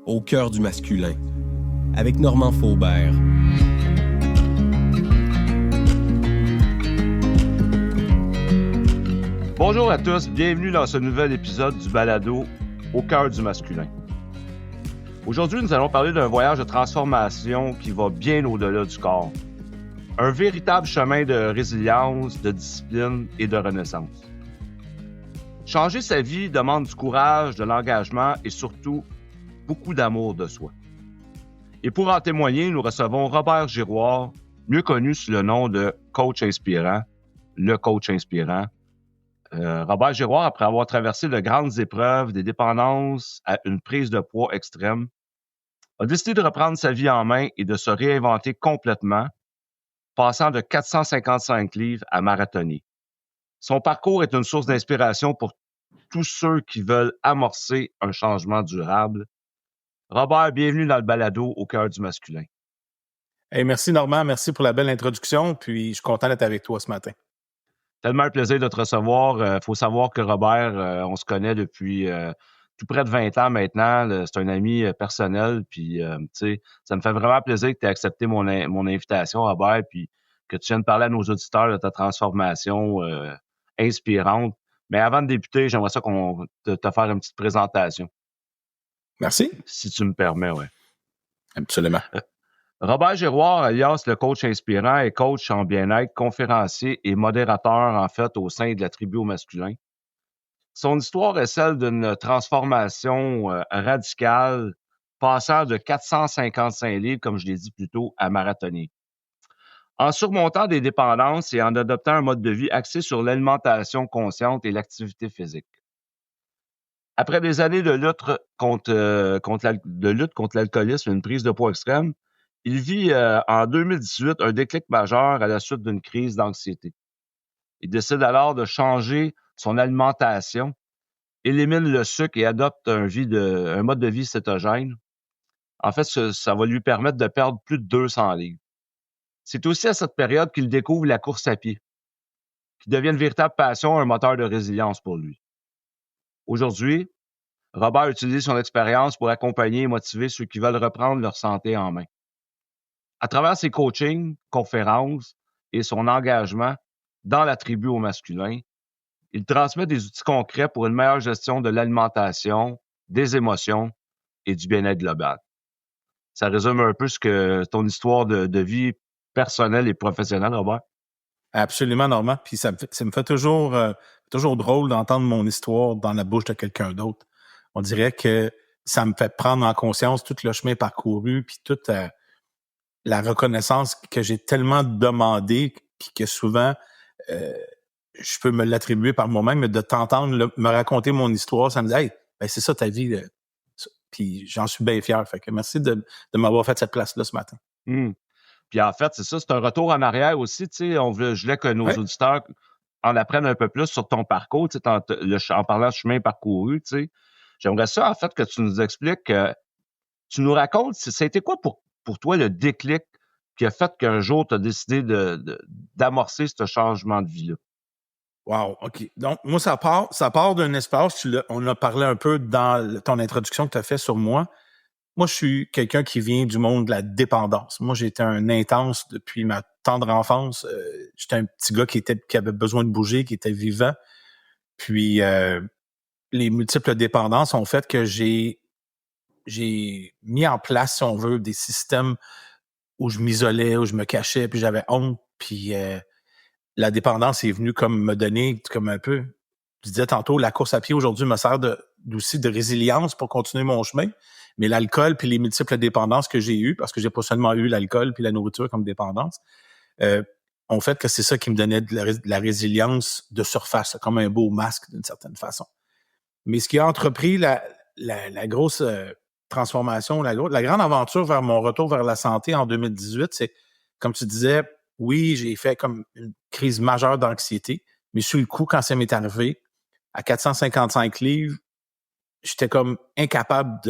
au cœur du masculin, avec Normand Faubert. Bonjour à tous, bienvenue dans ce nouvel épisode du balado au cœur du masculin. Aujourd'hui, nous allons parler d'un voyage de transformation qui va bien au-delà du corps. Un véritable chemin de résilience, de discipline et de renaissance. Changer sa vie demande du courage, de l'engagement et surtout beaucoup d'amour de soi. Et pour en témoigner, nous recevons Robert Giroir, mieux connu sous le nom de Coach Inspirant, le coach inspirant. Robert Giroir, après avoir traversé de grandes épreuves, des dépendances à une prise de poids extrême, a décidé de reprendre sa vie en main et de se réinventer complètement, passant de 455 livres à marathonnier. Son parcours est une source d'inspiration pour tous ceux qui veulent amorcer un changement durable. Robert, bienvenue dans le balado au cœur du masculin. Hey, merci Normand, merci pour la belle introduction, puis je suis content d'être avec toi ce matin. Tellement un plaisir de te recevoir. Faut savoir que Robert, on se connaît depuis tout près de 20 ans maintenant. C'est un ami personnel, puis tu sais, ça me fait vraiment plaisir que tu aies accepté mon invitation, Robert, puis que tu viennes parler à nos auditeurs de ta transformation inspirante. Mais avant de débuter, j'aimerais ça qu'on te faire une petite présentation. Merci. Si tu me permets, ouais. Absolument. Robert Giroir, alias le coach inspirant, est coach en bien-être, conférencier et modérateur, en fait, au sein de la tribu au masculin. Son histoire est celle d'une transformation radicale, passant de 455 livres, comme je l'ai dit plus tôt, à marathonnier. En surmontant des dépendances et en adoptant un mode de vie axé sur l'alimentation consciente et l'activité physique. Après des années de lutte contre l'alcoolisme et une prise de poids extrême, il vit en 2018 un déclic majeur à la suite d'une crise d'anxiété. Il décide alors de changer son alimentation, élimine le sucre et adopte un mode de vie cétogène. En fait, ça va lui permettre de perdre plus de 200 livres. C'est aussi à cette période qu'il découvre la course à pied, qui devient une véritable passion, un moteur de résilience pour lui. Aujourd'hui, Robert utilise son expérience pour accompagner et motiver ceux qui veulent reprendre leur santé en main. À travers ses coachings, conférences et son engagement dans la tribu au masculin, il transmet des outils concrets pour une meilleure gestion de l'alimentation, des émotions et du bien-être global. Ça résume un peu ton histoire de vie personnelle et professionnelle, Robert? Absolument, Normand. Puis ça me fait toujours drôle d'entendre mon histoire dans la bouche de quelqu'un d'autre. On dirait que ça me fait prendre en conscience tout le chemin parcouru, puis toute la reconnaissance que j'ai tellement demandé, puis que souvent je peux me l'attribuer par moi-même, mais de t'entendre me raconter mon histoire, ça me dit « Hey, ben c'est ça ta vie. » Puis j'en suis bien fier. Fait que merci de m'avoir fait cette place-là ce matin. Puis en fait, c'est ça, c'est un retour en arrière aussi. Tu sais, je voulais que nos auditeurs en apprennent un peu plus sur ton parcours, tu sais, en parlant de chemin parcouru, tu sais. J'aimerais ça, en fait, que tu nous expliques, tu nous racontes, c'était quoi pour toi le déclic qui a fait qu'un jour, tu as décidé d'amorcer ce changement de vie-là? Wow, OK. Donc, moi, ça part d'un espace, on a parlé un peu dans ton introduction que tu as fait sur moi. Moi, je suis quelqu'un qui vient du monde de la dépendance. Moi, j'étais un intense depuis ma tendre enfance. J'étais un petit gars qui avait besoin de bouger, qui était vivant. Puis, les multiples dépendances ont fait que j'ai mis en place, si on veut, des systèmes où je m'isolais, où je me cachais, puis j'avais honte. Puis, la dépendance est venue comme me donner comme un peu, je disais tantôt, la course à pied aujourd'hui me sert aussi de résilience pour continuer mon chemin, mais l'alcool puis les multiples dépendances que j'ai eues, parce que j'ai pas seulement eu l'alcool puis la nourriture comme dépendance, ont fait que c'est ça qui me donnait de la résilience de surface, comme un beau masque d'une certaine façon. Mais ce qui a entrepris la grosse transformation, la grande aventure vers mon retour vers la santé en 2018, c'est, comme tu disais, oui, j'ai fait comme une crise majeure d'anxiété, mais sur le coup, quand ça m'est arrivé, à 455 livres, j'étais comme incapable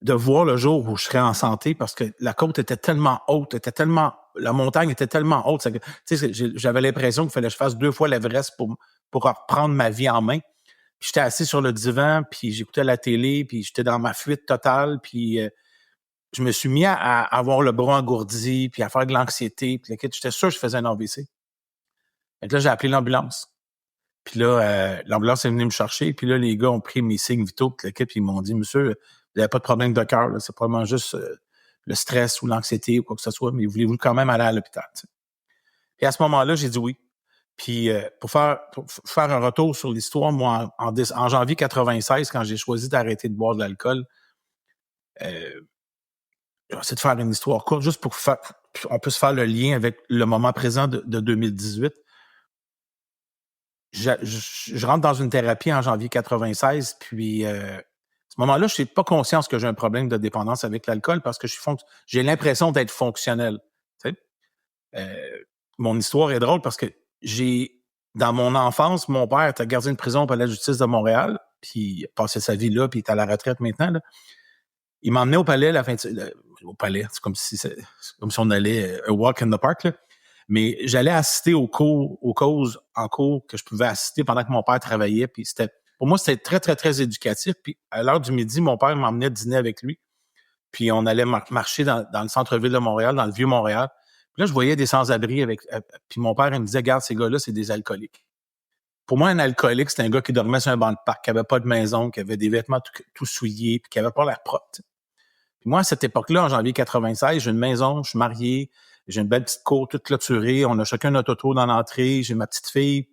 de voir le jour où je serais en santé parce que la côte était tellement haute, la montagne était tellement haute. Tu sais, j'avais l'impression qu'il fallait que je fasse 2 fois l'Everest pour reprendre ma vie en main. Puis j'étais assis sur le divan, puis j'écoutais la télé, puis j'étais dans ma fuite totale, puis je me suis mis à avoir le bras engourdi, puis à faire de l'anxiété, puis j'étais sûr que je faisais un AVC. Donc là, j'ai appelé l'ambulance. Puis là, l'ambulance est venue me chercher, puis là, les gars ont pris mes signes vitaux, puis ils m'ont dit, monsieur, vous n'avez pas de problème de cœur, là, c'est probablement juste le stress ou l'anxiété ou quoi que ce soit, mais voulez-vous quand même aller à l'hôpital? T'sais? Et à ce moment-là, j'ai dit oui. Puis pour faire un retour sur l'histoire, moi, en janvier 96, quand j'ai choisi d'arrêter de boire de l'alcool, j'essaie de faire une histoire courte, juste pour on peut se faire le lien avec le moment présent de 2018. Je rentre dans une thérapie en janvier 96, puis à ce moment-là, je n'ai pas conscience que j'ai un problème de dépendance avec l'alcool parce que j'ai l'impression d'être fonctionnel. Tu sais? Mon histoire est drôle parce que dans mon enfance, mon père était gardien de prison au Palais de justice de Montréal, puis il a passé sa vie là, puis il est à la retraite maintenant. Là. Il m'emmenait au palais au palais, c'est comme si on allait a walk in the park, là. Mais j'allais assister aux causes en cours que je pouvais assister pendant que mon père travaillait. Puis pour moi, c'était très, très, très éducatif. Puis à l'heure du midi, mon père m'emmenait dîner avec lui. Puis on allait marcher dans le centre-ville de Montréal, dans le Vieux-Montréal. Puis là, je voyais des sans-abri puis mon père, il me disait, regarde, ces gars-là, c'est des alcooliques. Pour moi, un alcoolique, c'est un gars qui dormait sur un banc de parc, qui avait pas de maison, qui avait des vêtements tout souillés, puis qui avait pas l'air propre. T'sais. Puis moi, à cette époque-là, en janvier 96, j'ai une maison, je suis marié, j'ai une belle petite cour toute clôturée, on a chacun notre auto dans l'entrée, j'ai ma petite fille,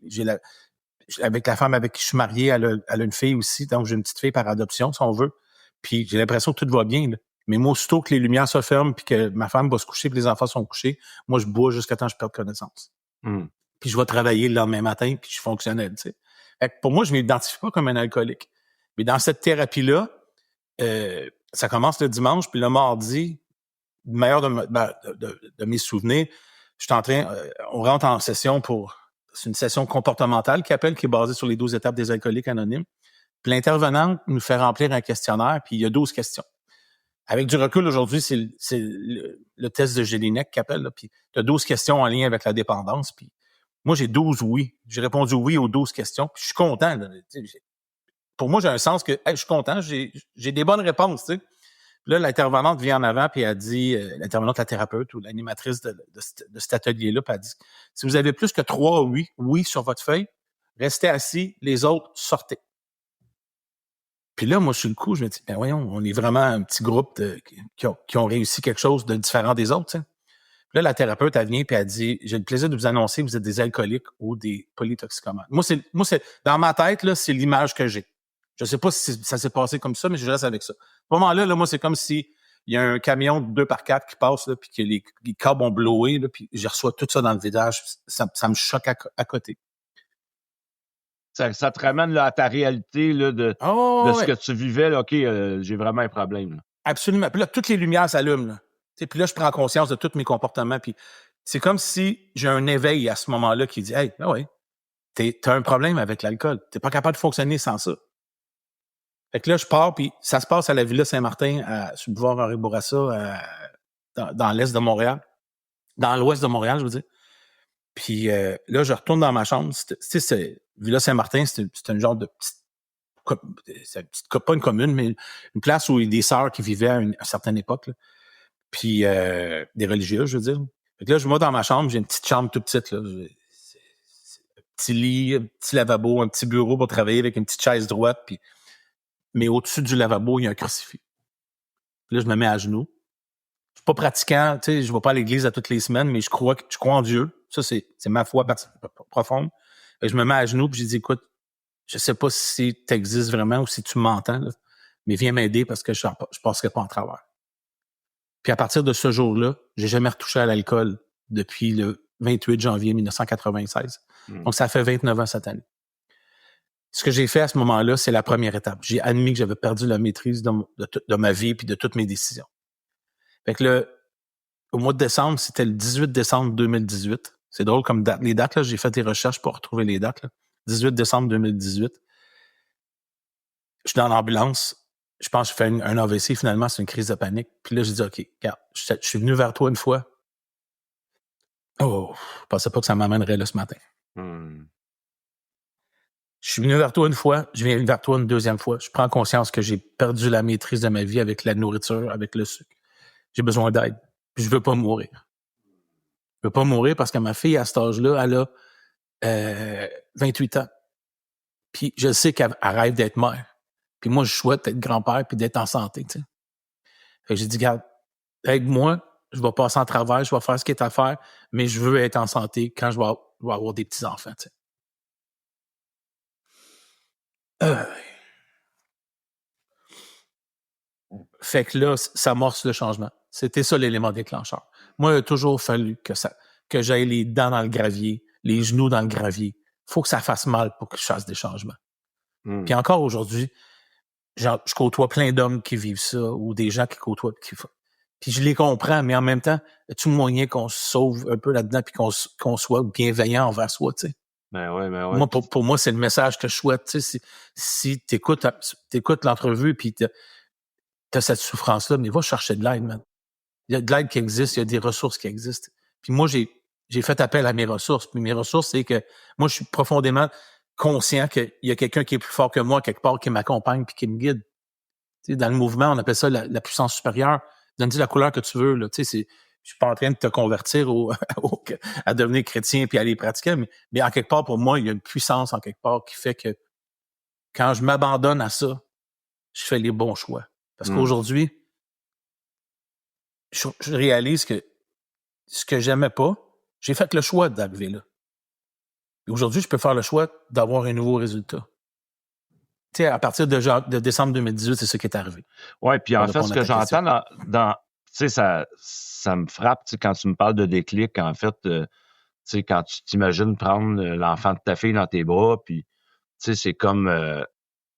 avec la femme avec qui je suis marié, elle a une fille aussi, donc j'ai une petite fille par adoption, si on veut. Puis j'ai l'impression que tout va bien, là. Mais moi, aussitôt que les lumières se ferment puis que ma femme va se coucher puis les enfants sont couchés, moi, je bois jusqu'à temps que je perde connaissance. Puis je vais travailler le lendemain matin puis je suis fonctionnel, tu sais. Fait que pour moi, je ne m'identifie pas comme un alcoolique. Mais dans cette thérapie-là, ça commence le dimanche, puis le mardi, le meilleur de mes souvenirs, je suis en train, on rentre en session c'est une session comportementale qui est basée sur les 12 étapes des alcooliques anonymes. Puis l'intervenante nous fait remplir un questionnaire, puis il y a 12 questions. Avec du recul, aujourd'hui, c'est le test de Jelinek qui appelle, là, puis il y a 12 questions en lien avec la dépendance, puis moi, j'ai 12 oui. J'ai répondu oui aux 12 questions, puis je suis content. Là, pour moi, j'ai un sens que je suis content, j'ai des bonnes réponses, tu sais. Là, l'intervenante vient en avant, puis elle dit, l'intervenante, la thérapeute ou l'animatrice de cet atelier-là, puis elle dit, si vous avez plus que 3 oui sur votre feuille, restez assis, les autres, sortez. Puis là, moi, sur le coup, je me dis, ben voyons, on est vraiment un petit groupe qui ont réussi quelque chose de différent des autres, tu sais. Puis là, la thérapeute, elle vient, puis elle dit, j'ai le plaisir de vous annoncer que vous êtes des alcooliques ou des polytoxicomanes. Moi, c'est dans ma tête, là, c'est l'image que j'ai. Je sais pas si ça s'est passé comme ça, mais je reste avec ça. À ce moment-là, moi, c'est comme si il y a un camion de 2x4 qui passe, là, puis que les câbles ont blowé, là, puis je reçois tout ça dans le visage. Ça me choque à côté. Ça te ramène là, à ta réalité là, de ce que tu vivais. Là, OK, j'ai vraiment un problème. Là. Absolument. Puis là, toutes les lumières s'allument. Là. Puis là, je prends conscience de tous mes comportements. Puis c'est comme si j'ai un éveil à ce moment-là qui dit, « Hey, ben ouais, t'as un problème avec l'alcool. T'es pas capable de fonctionner sans ça. » Fait que là, je pars, puis ça se passe à la Villa Saint-Martin, sur le boulevard Henri Bourassa, dans l'est de Montréal. Dans l'ouest de Montréal, je veux dire. Puis là, je retourne dans ma chambre. Villa Saint-Martin, c'est un genre de pas une commune, mais une place où il y a des sœurs qui vivaient à une certaine époque. Là. Puis des religieuses, je veux dire. Fait que là, je vais dans ma chambre, j'ai une petite chambre toute petite. Là. Un petit lit, un petit lavabo, un petit bureau pour travailler avec une petite chaise droite, puis mais au-dessus du lavabo, il y a un crucifix. Puis là, je me mets à genoux. Je suis pas pratiquant, tu sais, je vais pas à l'église à toutes les semaines, mais je crois en Dieu. Ça, c'est ma foi profonde. Et je me mets à genoux, puis je dis, écoute, je sais pas si tu existes vraiment ou si tu m'entends, là, mais viens m'aider parce que je passerai pas en travers. Puis à partir de ce jour-là, j'ai jamais retouché à l'alcool depuis le 28 janvier 1996. Donc, ça fait 29 ans cette année. Ce que j'ai fait à ce moment-là, c'est la première étape. J'ai admis que j'avais perdu la maîtrise de ma vie puis de toutes mes décisions. Fait que au mois de décembre, c'était le 18 décembre 2018. C'est drôle comme date. Les dates, là, j'ai fait des recherches pour retrouver les dates. Là. 18 décembre 2018. Je suis dans l'ambulance. Je pense que je fais un AVC. Finalement, c'est une crise de panique. Puis là, j'ai dit, OK, regarde, je suis venu vers toi une fois. Oh, je pensais pas que ça m'amènerait là ce matin. Je suis venu vers toi une fois, je viens vers toi une deuxième fois. Je prends conscience que j'ai perdu la maîtrise de ma vie avec la nourriture, avec le sucre. J'ai besoin d'aide. Puis je veux pas mourir. Je veux pas mourir parce que ma fille, à cet âge-là, elle a 28 ans. Puis je sais qu'elle rêve d'être mère. Puis moi, je souhaite être grand-père puis d'être en santé, tu sais. Fait que j'ai dit, regarde, aide-moi, je vais passer en travail, je vais faire ce qui est à faire, mais je veux être en santé quand je vais avoir des petits-enfants, tu sais. Fait que là, ça amorce le changement. C'était ça l'élément déclencheur. Moi, il a toujours fallu que j'aille les dents dans le gravier, les genoux dans le gravier. Faut que ça fasse mal pour que je fasse des changements. Puis encore aujourd'hui, je côtoie plein d'hommes qui vivent ça ou des gens qui côtoient puis je les comprends, mais en même temps, y-a-tu moyen qu'on se sauve un peu là-dedans puis qu'on soit bienveillant envers soi, tu sais? Ben ouais. Moi, pour moi, c'est le message que je souhaite, tu sais. Si t'écoutes l'entrevue puis t'as cette souffrance-là, mais va chercher de l'aide, man. Il y a de l'aide qui existe, il y a des ressources qui existent. Puis moi, j'ai fait appel à mes ressources. Puis mes ressources, c'est que moi, je suis profondément conscient qu'il y a quelqu'un qui est plus fort que moi, quelque part, qui m'accompagne puis qui me guide. Tu sais, dans le mouvement, on appelle ça la puissance supérieure. Donne-toi la couleur que tu veux, là. Tu sais, je suis pas en train de te convertir à devenir chrétien puis à aller pratiquer, mais en quelque part, pour moi, il y a une puissance en quelque part qui fait que quand je m'abandonne à ça, je fais les bons choix. Parce qu'aujourd'hui, je réalise que ce que j'aimais pas, j'ai fait le choix d'arriver là. Et aujourd'hui, je peux faire le choix d'avoir un nouveau résultat. Tu sais, à partir de décembre 2018, c'est ce qui est arrivé. Ouais, puis en fait, ce que j'entends dans tu sais, ça me frappe, tu sais, quand tu me parles de déclic, en fait, tu sais, quand tu t'imagines prendre l'enfant de ta fille dans tes bras, puis, tu sais, c'est comme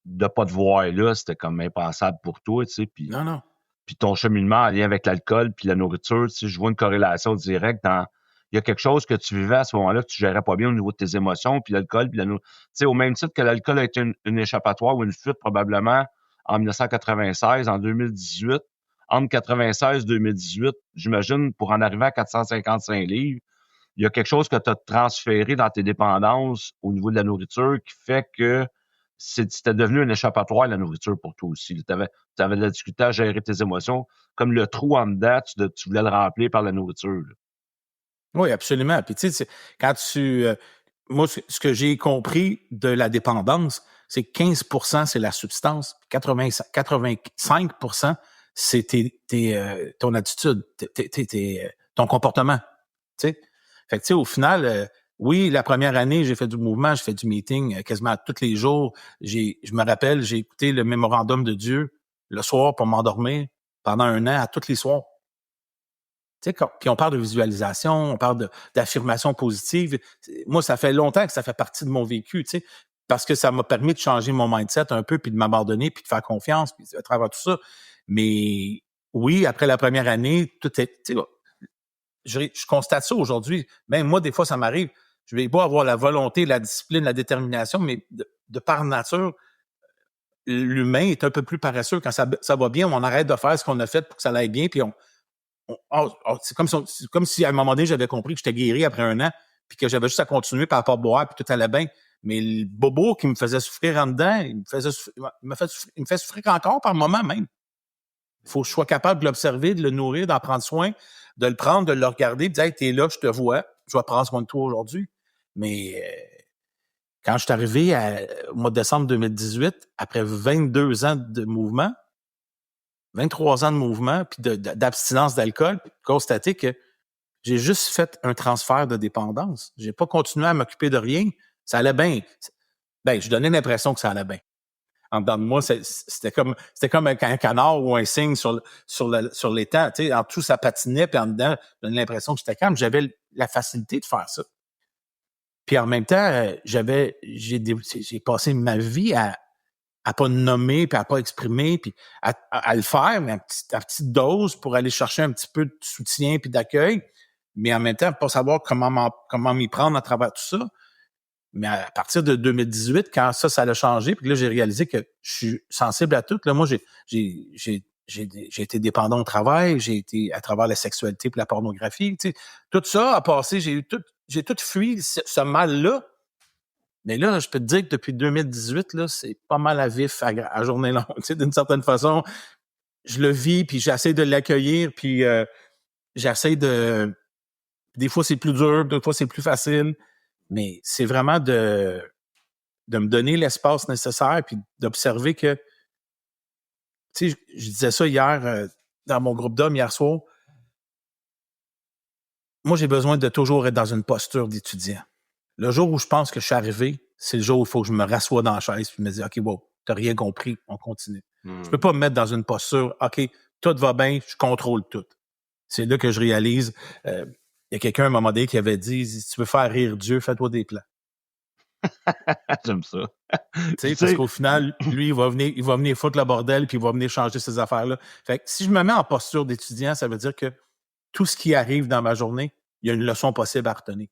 de pas te voir là, c'était comme impensable pour toi, tu sais, puis... Non. Puis ton cheminement en lien avec l'alcool puis la nourriture, tu sais, je vois une corrélation directe dans... Il y a quelque chose que tu vivais à ce moment-là que tu gérais pas bien au niveau de tes émotions, puis l'alcool, puis la nourriture. Tu sais, au même titre que l'alcool a été une échappatoire ou une fuite probablement en 1996, en 2018, entre 96 et 2018, j'imagine, pour en arriver à 455 livres, il y a quelque chose que tu as transféré dans tes dépendances au niveau de la nourriture qui fait que c'était devenu un échappatoire, la nourriture, pour toi aussi. Tu avais de la difficulté à gérer tes émotions. Comme le trou en dedans, tu voulais le remplir par la nourriture. Là. Oui, absolument. Puis tu sais, quand moi, ce que j'ai compris de la dépendance, c'est que 15% c'est la substance, 85% c'est ton attitude, ton comportement. Tu sais? Fait que tu sais, au final, oui, la première année, j'ai fait du mouvement, j'ai fait du meeting quasiment tous les jours. Je me rappelle, j'ai écouté le mémorandum de Dieu le soir pour m'endormir pendant 1 an, à tous les soirs. Tu sais, puis on parle de visualisation, on parle d'affirmation positive. Moi, ça fait longtemps que ça fait partie de mon vécu, tu sais, parce que ça m'a permis de changer mon mindset un peu, puis de m'abandonner, puis de faire confiance, puis à travers tout ça. Mais oui, après la première année, tout est... Tu sais, je constate ça aujourd'hui. Même moi, des fois, ça m'arrive. Je vais pas avoir la volonté, la discipline, la détermination, mais de par nature, l'humain est un peu plus paresseux. Quand ça va bien, on arrête de faire ce qu'on a fait pour que ça aille bien, puis c'est comme si à un moment donné, j'avais compris que j'étais guéri après 1 an, puis que j'avais juste à continuer par rapport à boire, puis tout allait bien. Mais le bobo qui me faisait souffrir en dedans, il me fait souffrir encore par moment même. Il faut que je sois capable de l'observer, de le nourrir, d'en prendre soin, de le prendre, de le regarder, de dire hey, « t'es là, je te vois, je vais prendre soin de toi aujourd'hui ». Mais quand je suis arrivé au mois de décembre 2018, après 22 ans de mouvement, 23 ans de mouvement, puis d'abstinence d'alcool, puis constater que j'ai juste fait un transfert de dépendance. J'ai pas continué à m'occuper de rien. Ça allait bien. Ben, je donnais l'impression que ça allait bien. En dedans de moi, c'était comme un canard ou un cygne sur l'étang. Tu sais, en tout, ça patinait, puis en dedans, je donnais l'impression que j'étais calme. J'avais la facilité de faire ça. Puis en même temps, j'ai passé ma vie à pas nommer, puis à pas exprimer, puis à le faire, mais à petite dose pour aller chercher un petit peu de soutien puis d'accueil, mais en même temps, pas savoir comment m'y prendre à travers tout ça. Mais à partir de 2018, quand ça a changé, puis là, j'ai réalisé que je suis sensible à tout. Là, moi, j'ai été dépendant au travail, j'ai été à travers la sexualité puis la pornographie. Tu sais, tout ça a passé, j'ai tout fui ce mal-là. Mais là, je peux te dire que depuis 2018, là, c'est pas mal à vif à journée longue. Tu sais, d'une certaine façon, je le vis, puis j'essaie de l'accueillir, puis j'essaie de... Des fois, c'est plus dur, des fois, c'est plus facile, mais c'est vraiment de me donner l'espace nécessaire, puis d'observer que... Tu sais, je disais ça hier dans mon groupe d'hommes, hier soir. Moi, j'ai besoin de toujours être dans une posture d'étudiant. Le jour où je pense que je suis arrivé, c'est le jour où il faut que je me rassoie dans la chaise puis me dire, OK, wow, t'as rien compris, on continue. Je peux pas me mettre dans une posture, OK, tout va bien, je contrôle tout. C'est là que je réalise, il y a quelqu'un à un moment donné qui avait dit, si tu veux faire rire Dieu, fais-toi des plans. J'aime ça. Parce qu'au final, lui, il va venir foutre le bordel puis il va venir changer ces affaires-là. Fait que si je me mets en posture d'étudiant, ça veut dire que tout ce qui arrive dans ma journée, il y a une leçon possible à retenir.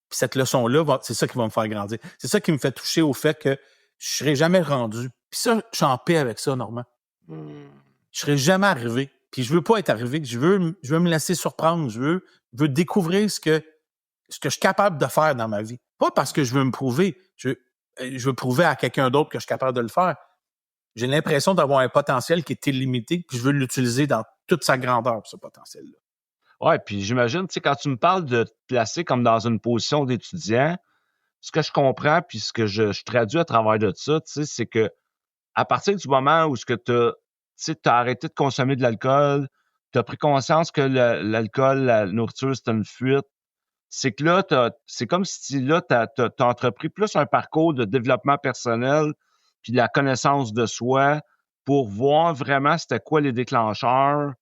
Puis cette leçon-là, c'est ça qui va me faire grandir. C'est ça qui me fait toucher au fait que je ne serai jamais rendu. Puis ça, je suis en paix avec ça, Normand. Je ne serai jamais arrivé. Puis je veux pas être arrivé. Je veux me laisser surprendre. Je veux découvrir ce que je suis capable de faire dans ma vie. Pas parce que je veux me prouver. Je veux prouver à quelqu'un d'autre que je suis capable de le faire. J'ai l'impression d'avoir un potentiel qui est illimité, puis je veux l'utiliser dans toute sa grandeur, ce potentiel-là. Ouais, puis j'imagine, tu sais, quand tu me parles de te placer comme dans une position d'étudiant, ce que je comprends, puis ce que je traduis à travers de ça, tu sais, c'est que à partir du moment où t'as arrêté de consommer de l'alcool, t'as pris conscience que l'alcool, la nourriture, c'était une fuite, c'est que là, c'est comme si là, t'as entrepris plus un parcours de développement personnel puis de la connaissance de soi pour voir vraiment c'était quoi les déclencheurs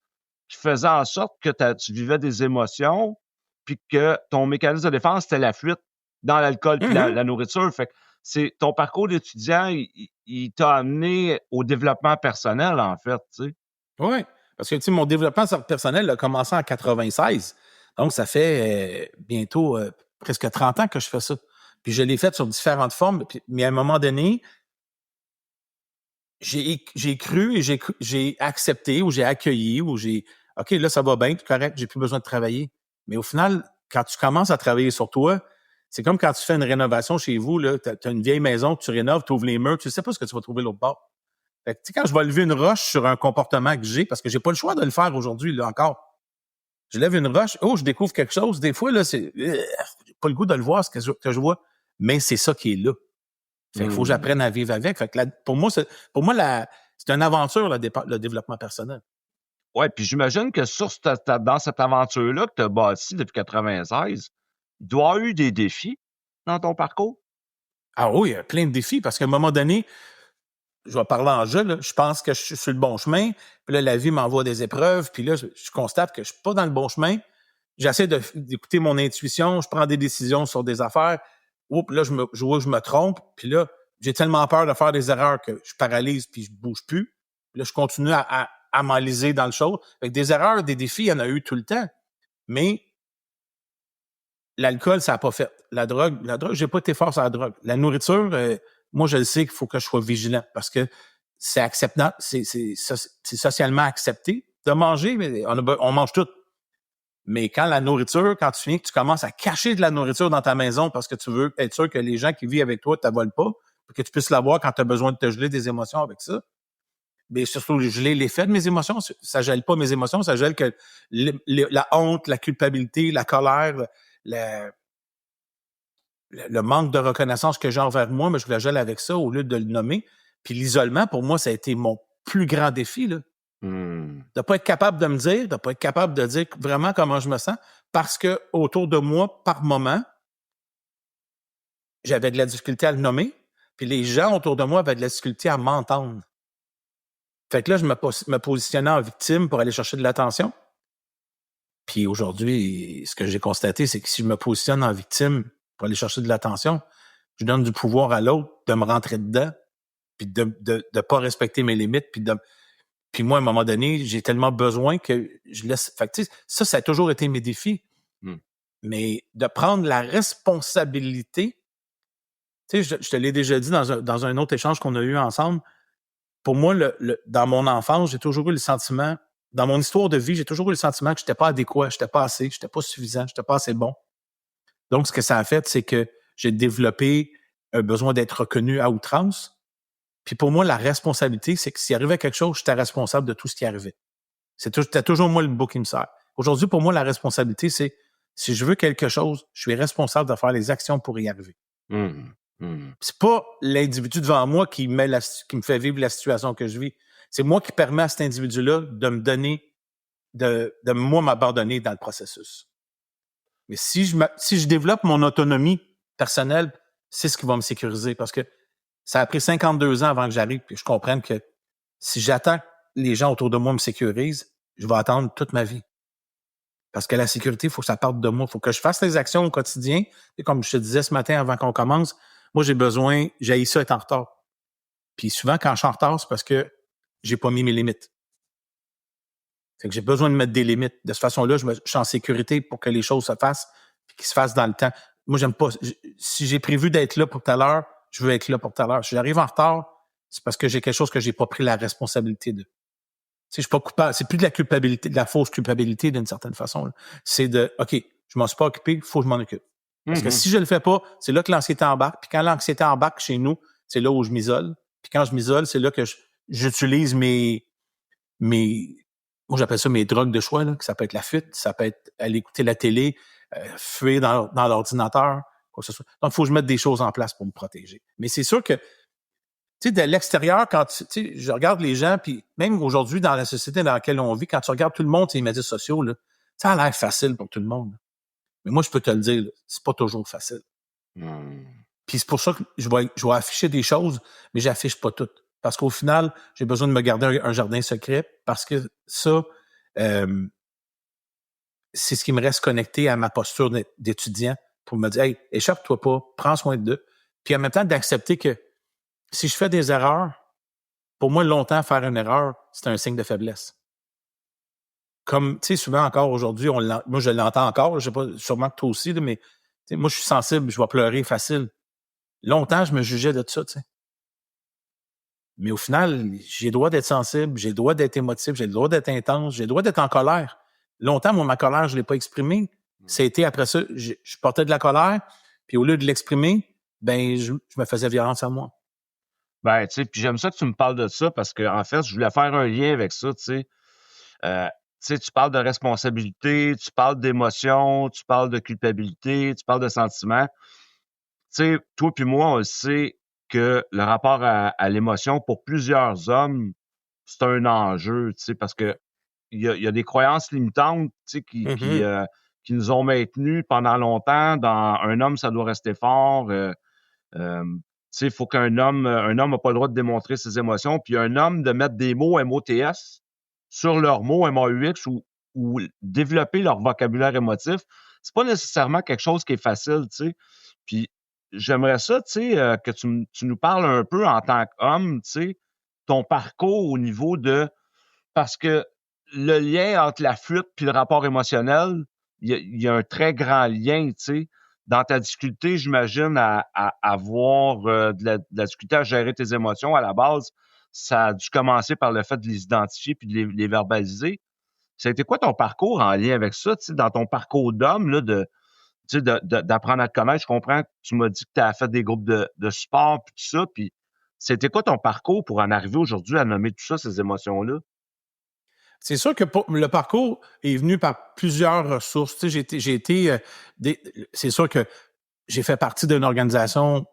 qui faisaient en sorte que tu vivais des émotions puis que ton mécanisme de défense, c'était la fuite dans l'alcool puis la nourriture. Fait que c'est ton parcours d'étudiant, il t'a amené au développement personnel, en fait, tu sais. Oui, parce que tu sais, mon développement personnel a commencé en 96. Donc, ça fait bientôt presque 30 ans que je fais ça. Puis je l'ai fait sur différentes formes. Mais à un moment donné, j'ai cru et j'ai accepté ou j'ai accueilli ou j'ai... OK, là, ça va bien, c'est correct, j'ai plus besoin de travailler. Mais au final, quand tu commences à travailler sur toi, c'est comme quand tu fais une rénovation chez vous, là, t'as une vieille maison que tu rénoves, tu ouvres les murs, tu sais pas ce que tu vas trouver l'autre bord. Fait que, tu sais, quand je vais lever une roche sur un comportement que j'ai, parce que j'ai pas le choix de le faire aujourd'hui, là, encore. Je lève une roche, je découvre quelque chose. Des fois, là, j'ai pas le goût de le voir, ce que je vois. Mais c'est ça qui est là. Fait qu'il faut que j'apprenne à vivre avec. Fait que pour moi, c'est une aventure, le développement personnel. Ouais, puis j'imagine que dans cette aventure-là que tu as bâtie depuis 96, il doit y avoir eu des défis dans ton parcours? Ah oui, il y a plein de défis, parce qu'à un moment donné, je vais parler en jeu, là, je pense que je suis sur le bon chemin, puis là, la vie m'envoie des épreuves, puis là, je constate que je suis pas dans le bon chemin. J'essaie d'écouter mon intuition, je prends des décisions sur des affaires. Oups, là, je me trompe, puis là, j'ai tellement peur de faire des erreurs que je paralyse puis je bouge plus. Puis là, je continue à m'enliser dans le show. Avec des erreurs, des défis, il y en a eu tout le temps. Mais l'alcool, ça n'a pas fait. La drogue, j'ai pas été fort sur la drogue. La nourriture, moi, je le sais qu'il faut que je sois vigilant parce que c'est acceptable, c'est socialement accepté de manger, mais on mange tout. Mais quand la nourriture, quand tu finis que tu commences à cacher de la nourriture dans ta maison parce que tu veux être sûr que les gens qui vivent avec toi ne t'avolent pas, pour que tu puisses l'avoir quand tu as besoin de te geler des émotions avec ça. Mais surtout, geler l'effet de mes émotions, ça gèle pas mes émotions, ça gèle que la honte, la culpabilité, la colère, le manque de reconnaissance que j'ai envers moi, mais je le gèle avec ça au lieu de le nommer. Puis l'isolement, pour moi, ça a été mon plus grand défi, là. De pas être capable de me dire, de pas être capable de dire vraiment comment je me sens, parce que autour de moi, par moment, j'avais de la difficulté à le nommer, puis les gens autour de moi avaient de la difficulté à m'entendre. Fait que là, je me positionnais en victime pour aller chercher de l'attention. Puis aujourd'hui, ce que j'ai constaté, c'est que si je me positionne en victime pour aller chercher de l'attention, je donne du pouvoir à l'autre de me rentrer dedans, puis de pas respecter mes limites, puis moi, à un moment donné, j'ai tellement besoin que je laisse... Fait que, ça a toujours été mes défis. Mais de prendre la responsabilité... Tu sais, je te l'ai déjà dit dans un autre échange qu'on a eu ensemble. Pour moi, dans mon enfance, j'ai toujours eu le sentiment... Dans mon histoire de vie, j'ai toujours eu le sentiment que j'étais pas adéquat, j'étais pas assez, j'étais pas suffisant, j'étais pas assez bon. Donc, ce que ça a fait, c'est que j'ai développé un besoin d'être reconnu à outrance. Puis pour moi, la responsabilité, c'est que s'il arrivait quelque chose, j'étais responsable de tout ce qui arrivait. C'était toujours moi le bouc qui me sert. Aujourd'hui, pour moi, la responsabilité, c'est si je veux quelque chose, je suis responsable de faire les actions pour y arriver. C'est pas l'individu devant moi qui me fait vivre la situation que je vis. C'est moi qui permets à cet individu-là de me donner, de moi m'abandonner dans le processus. Mais si je développe mon autonomie personnelle, c'est ce qui va me sécuriser parce que ça a pris 52 ans avant que j'arrive puis je comprenne que si j'attends que les gens autour de moi me sécurisent, je vais attendre toute ma vie. Parce que la sécurité, il faut que ça parte de moi. Il faut que je fasse les actions au quotidien. Et comme je te disais ce matin avant qu'on commence, moi, j'ai ça être en retard. Puis souvent, quand je suis en retard, c'est parce que j'ai pas mis mes limites. Fait que j'ai besoin de mettre des limites. De cette façon-là, je suis en sécurité pour que les choses se fassent et qu'ils se fassent dans le temps. Moi, j'aime pas. Si j'ai prévu d'être là pour tout à l'heure, je veux être là pour tout à l'heure. Si j'arrive en retard, c'est parce que j'ai quelque chose que j'ai pas pris la responsabilité de. Tu sais, je suis pas coupable. C'est plus de la culpabilité, de la fausse culpabilité d'une certaine façon. Là. C'est de, OK, je m'en suis pas occupé, il faut que je m'en occupe. Parce que si je le fais pas, c'est là que l'anxiété embarque. Puis quand l'anxiété embarque chez nous, c'est là où je m'isole. Puis quand je m'isole, c'est là que j'utilise mes, moi j'appelle ça mes drogues de choix, là, que ça peut être la fuite, ça peut être aller écouter la télé, fuir dans l'ordinateur, quoi que ce soit. Donc, il faut que je mette des choses en place pour me protéger. Mais c'est sûr que tu sais, de l'extérieur, quand tu sais, je regarde les gens, puis même aujourd'hui, dans la société dans laquelle on vit, quand tu regardes tout le monde, les médias sociaux, là, ça a l'air facile pour tout le monde. Mais moi, je peux te le dire, là, c'est pas toujours facile. Puis c'est pour ça que je vais afficher des choses, mais j'affiche pas toutes. Parce qu'au final, j'ai besoin de me garder un jardin secret, parce que ça, c'est ce qui me reste connecté à ma posture d'étudiant pour me dire, hey, échappe-toi pas, prends soin d'eux. Puis en même temps, d'accepter que si je fais des erreurs, pour moi, longtemps, faire une erreur, c'est un signe de faiblesse. Comme, tu sais, souvent encore aujourd'hui, moi, je l'entends encore, je sais pas, sûrement que toi aussi, là, mais moi, je suis sensible, je vais pleurer facile. Longtemps, je me jugeais de ça, tu sais. Mais au final, j'ai le droit d'être sensible, j'ai le droit d'être émotif, j'ai le droit d'être intense, j'ai le droit d'être en colère. Longtemps, moi, ma colère, je l'ai pas exprimée. Ça a été après ça, je portais de la colère, puis au lieu de l'exprimer, ben, je me faisais violence à moi. Ben, tu sais, puis j'aime ça que tu me parles de ça parce que en fait, je voulais faire un lien avec ça, tu sais. Tu sais, tu parles de responsabilité, tu parles d'émotion, tu parles de culpabilité, tu parles de sentiments. Tu sais, toi puis moi, on le sait que le rapport à l'émotion, pour plusieurs hommes, c'est un enjeu, tu sais, parce que il y a des croyances limitantes, tu sais, qui nous ont maintenus pendant longtemps dans un homme, ça doit rester fort. Tu sais, il faut un homme n'a pas le droit de démontrer ses émotions, puis un homme de mettre des mots MOTS sur leurs mots MAUX ou développer leur vocabulaire émotif, c'est pas nécessairement quelque chose qui est facile, tu sais. Puis j'aimerais ça, tu sais, que tu nous parles un peu en tant qu'homme, tu sais, ton parcours au niveau de... Parce que le lien entre la fuite puis le rapport émotionnel, il y a un très grand lien, tu sais. Dans ta difficulté, j'imagine, à avoir de la difficulté à gérer tes émotions à la base, ça a dû commencer par le fait de les identifier puis de les verbaliser. Ça a été quoi ton parcours en lien avec ça, tu sais, dans ton parcours d'homme, là, d'apprendre à te connaître? Je comprends que tu m'as dit que tu as fait des groupes de sport puis tout ça, puis c'était quoi ton parcours pour en arriver aujourd'hui à nommer tout ça, ces émotions-là? C'est sûr que le parcours est venu par plusieurs ressources. Tu sais, c'est sûr que j'ai fait partie d'une organisation,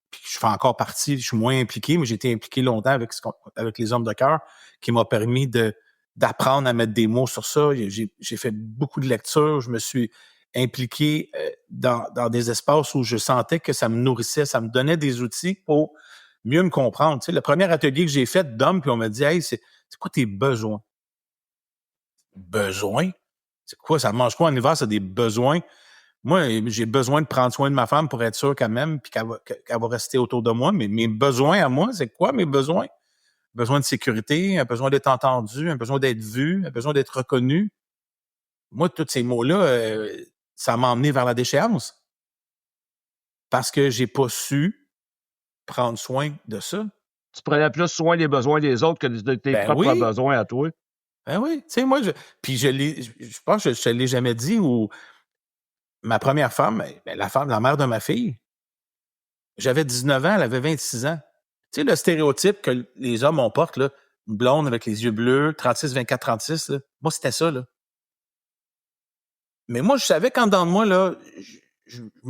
puis je fais encore partie, je suis moins impliqué, mais j'ai été impliqué longtemps avec les Hommes de cœur, qui m'a permis d'apprendre à mettre des mots sur ça. J'ai fait beaucoup de lectures, je me suis impliqué dans des espaces où je sentais que ça me nourrissait, ça me donnait des outils pour mieux me comprendre. Tu sais, le premier atelier que j'ai fait d'hommes, puis on m'a dit, hey, c'est quoi tes besoins? Besoin? C'est quoi? Ça mange quoi en hiver? C'est des besoins. Moi, j'ai besoin de prendre soin de ma femme pour être sûr qu'elle m'aime puis qu'elle va rester autour de moi. Mais mes besoins à moi, c'est quoi mes besoins? Besoin de sécurité, un besoin d'être entendu, un besoin d'être vu, un besoin d'être reconnu. Moi, tous ces mots-là, ça m'a emmené vers la déchéance. Parce que j'ai pas su prendre soin de ça. Tu prenais plus soin des besoins des autres que de tes propres besoins à toi. Ben oui, tu sais, moi, je pense que je te l'ai jamais dit, ou ma première femme, la mère de ma fille, J'avais 19 ans, elle avait 26 ans. Tu sais, le stéréotype que les hommes, on porte, là, une blonde avec les yeux bleus, 36, 24, 36, là, moi, c'était ça, là. Mais moi, je savais qu'en dedans de moi, là,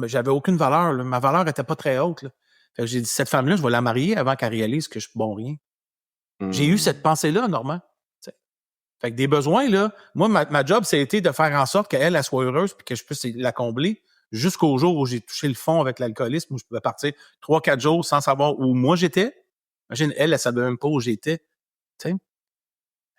j'avais aucune valeur, là. Ma valeur était pas très haute, là. Fait que j'ai dit, cette femme-là, je vais la marier avant qu'elle réalise que je suis bon rien. J'ai eu cette pensée-là, Normand. T'sais. Fait que des besoins, là, moi, ma job, ça a été de faire en sorte qu'elle, elle soit heureuse puis que je puisse la combler jusqu'au jour où j'ai touché le fond avec l'alcoolisme, où je pouvais partir 3-4 jours sans savoir où moi j'étais. Imagine, elle savait même pas où j'étais. T'sais.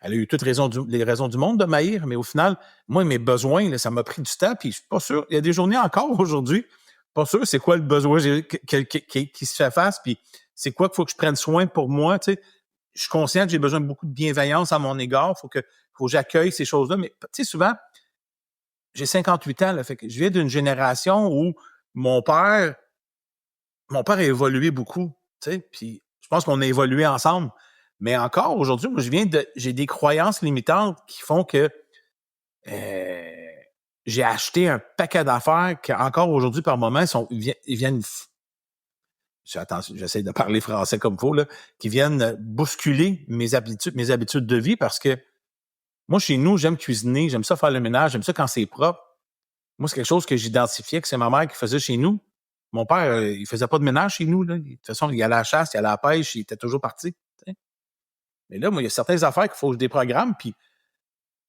Elle a eu toutes les raisons du monde de m'haïr, mais au final, moi, mes besoins, là, ça m'a pris du temps, puis je suis pas sûr. Il y a des journées encore aujourd'hui, pas sûr c'est quoi le besoin qui se fait face, puis c'est quoi qu'il faut que je prenne soin pour moi, tu sais. Je suis conscient que j'ai besoin de beaucoup de bienveillance à mon égard, faut que j'accueille ces choses-là, mais tu sais, souvent, j'ai 58 ans, là, fait que je viens d'une génération où mon père a évolué beaucoup, tu sais, puis je pense qu'on a évolué ensemble. Mais encore aujourd'hui, moi, j'ai des croyances limitantes qui font que j'ai acheté un paquet d'affaires qui, encore aujourd'hui, par moment, ils viennent, j'essaie de parler français comme il faut, là, qui viennent bousculer mes habitudes de vie parce que moi, chez nous, j'aime cuisiner, j'aime ça faire le ménage, j'aime ça quand c'est propre. Moi, c'est quelque chose que j'identifiais que c'est ma mère qui faisait chez nous. Mon père, il faisait pas de ménage chez nous, là. De toute façon, il allait à la chasse, il allait à la pêche, il était toujours parti. T'sais. Mais là, moi, il y a certaines affaires qu'il faut que je déprogramme, puis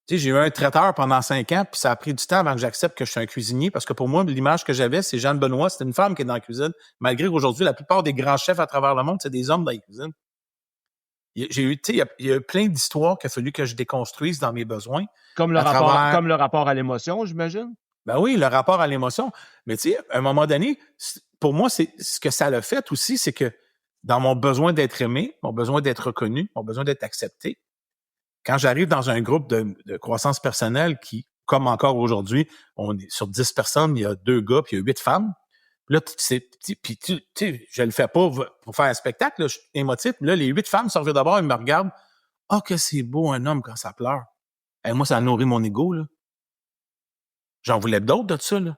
tu sais, j'ai eu un traiteur pendant 5 ans, puis ça a pris du temps avant que j'accepte que je suis un cuisinier, parce que pour moi, l'image que j'avais, c'est Jeanne Benoît, c'était une femme qui est dans la cuisine, malgré qu'aujourd'hui, la plupart des grands chefs à travers le monde, c'est des hommes dans la cuisine. J'ai eu, tu sais, il y a plein d'histoires qu'il a fallu que je déconstruise dans mes besoins. Comme le rapport à l'émotion, j'imagine? Ben oui, le rapport à l'émotion. Mais tu sais, à un moment donné, pour moi, c'est ce que ça l'a fait aussi, c'est que dans mon besoin d'être aimé, mon besoin d'être reconnu, mon besoin d'être accepté, quand j'arrive dans un groupe de croissance personnelle qui, comme encore aujourd'hui, on est sur 10 personnes, il y a 2 gars puis il y a 8 femmes. Là, puis tu sais, je le fais pas pour faire un spectacle, là, je suis émotif. Là, les 8 femmes sortent d'abord, ils me regardent. Ah, que c'est beau un homme quand ça pleure. Et moi, ça a nourri mon ego, là. J'en voulais d'autres de ça, là.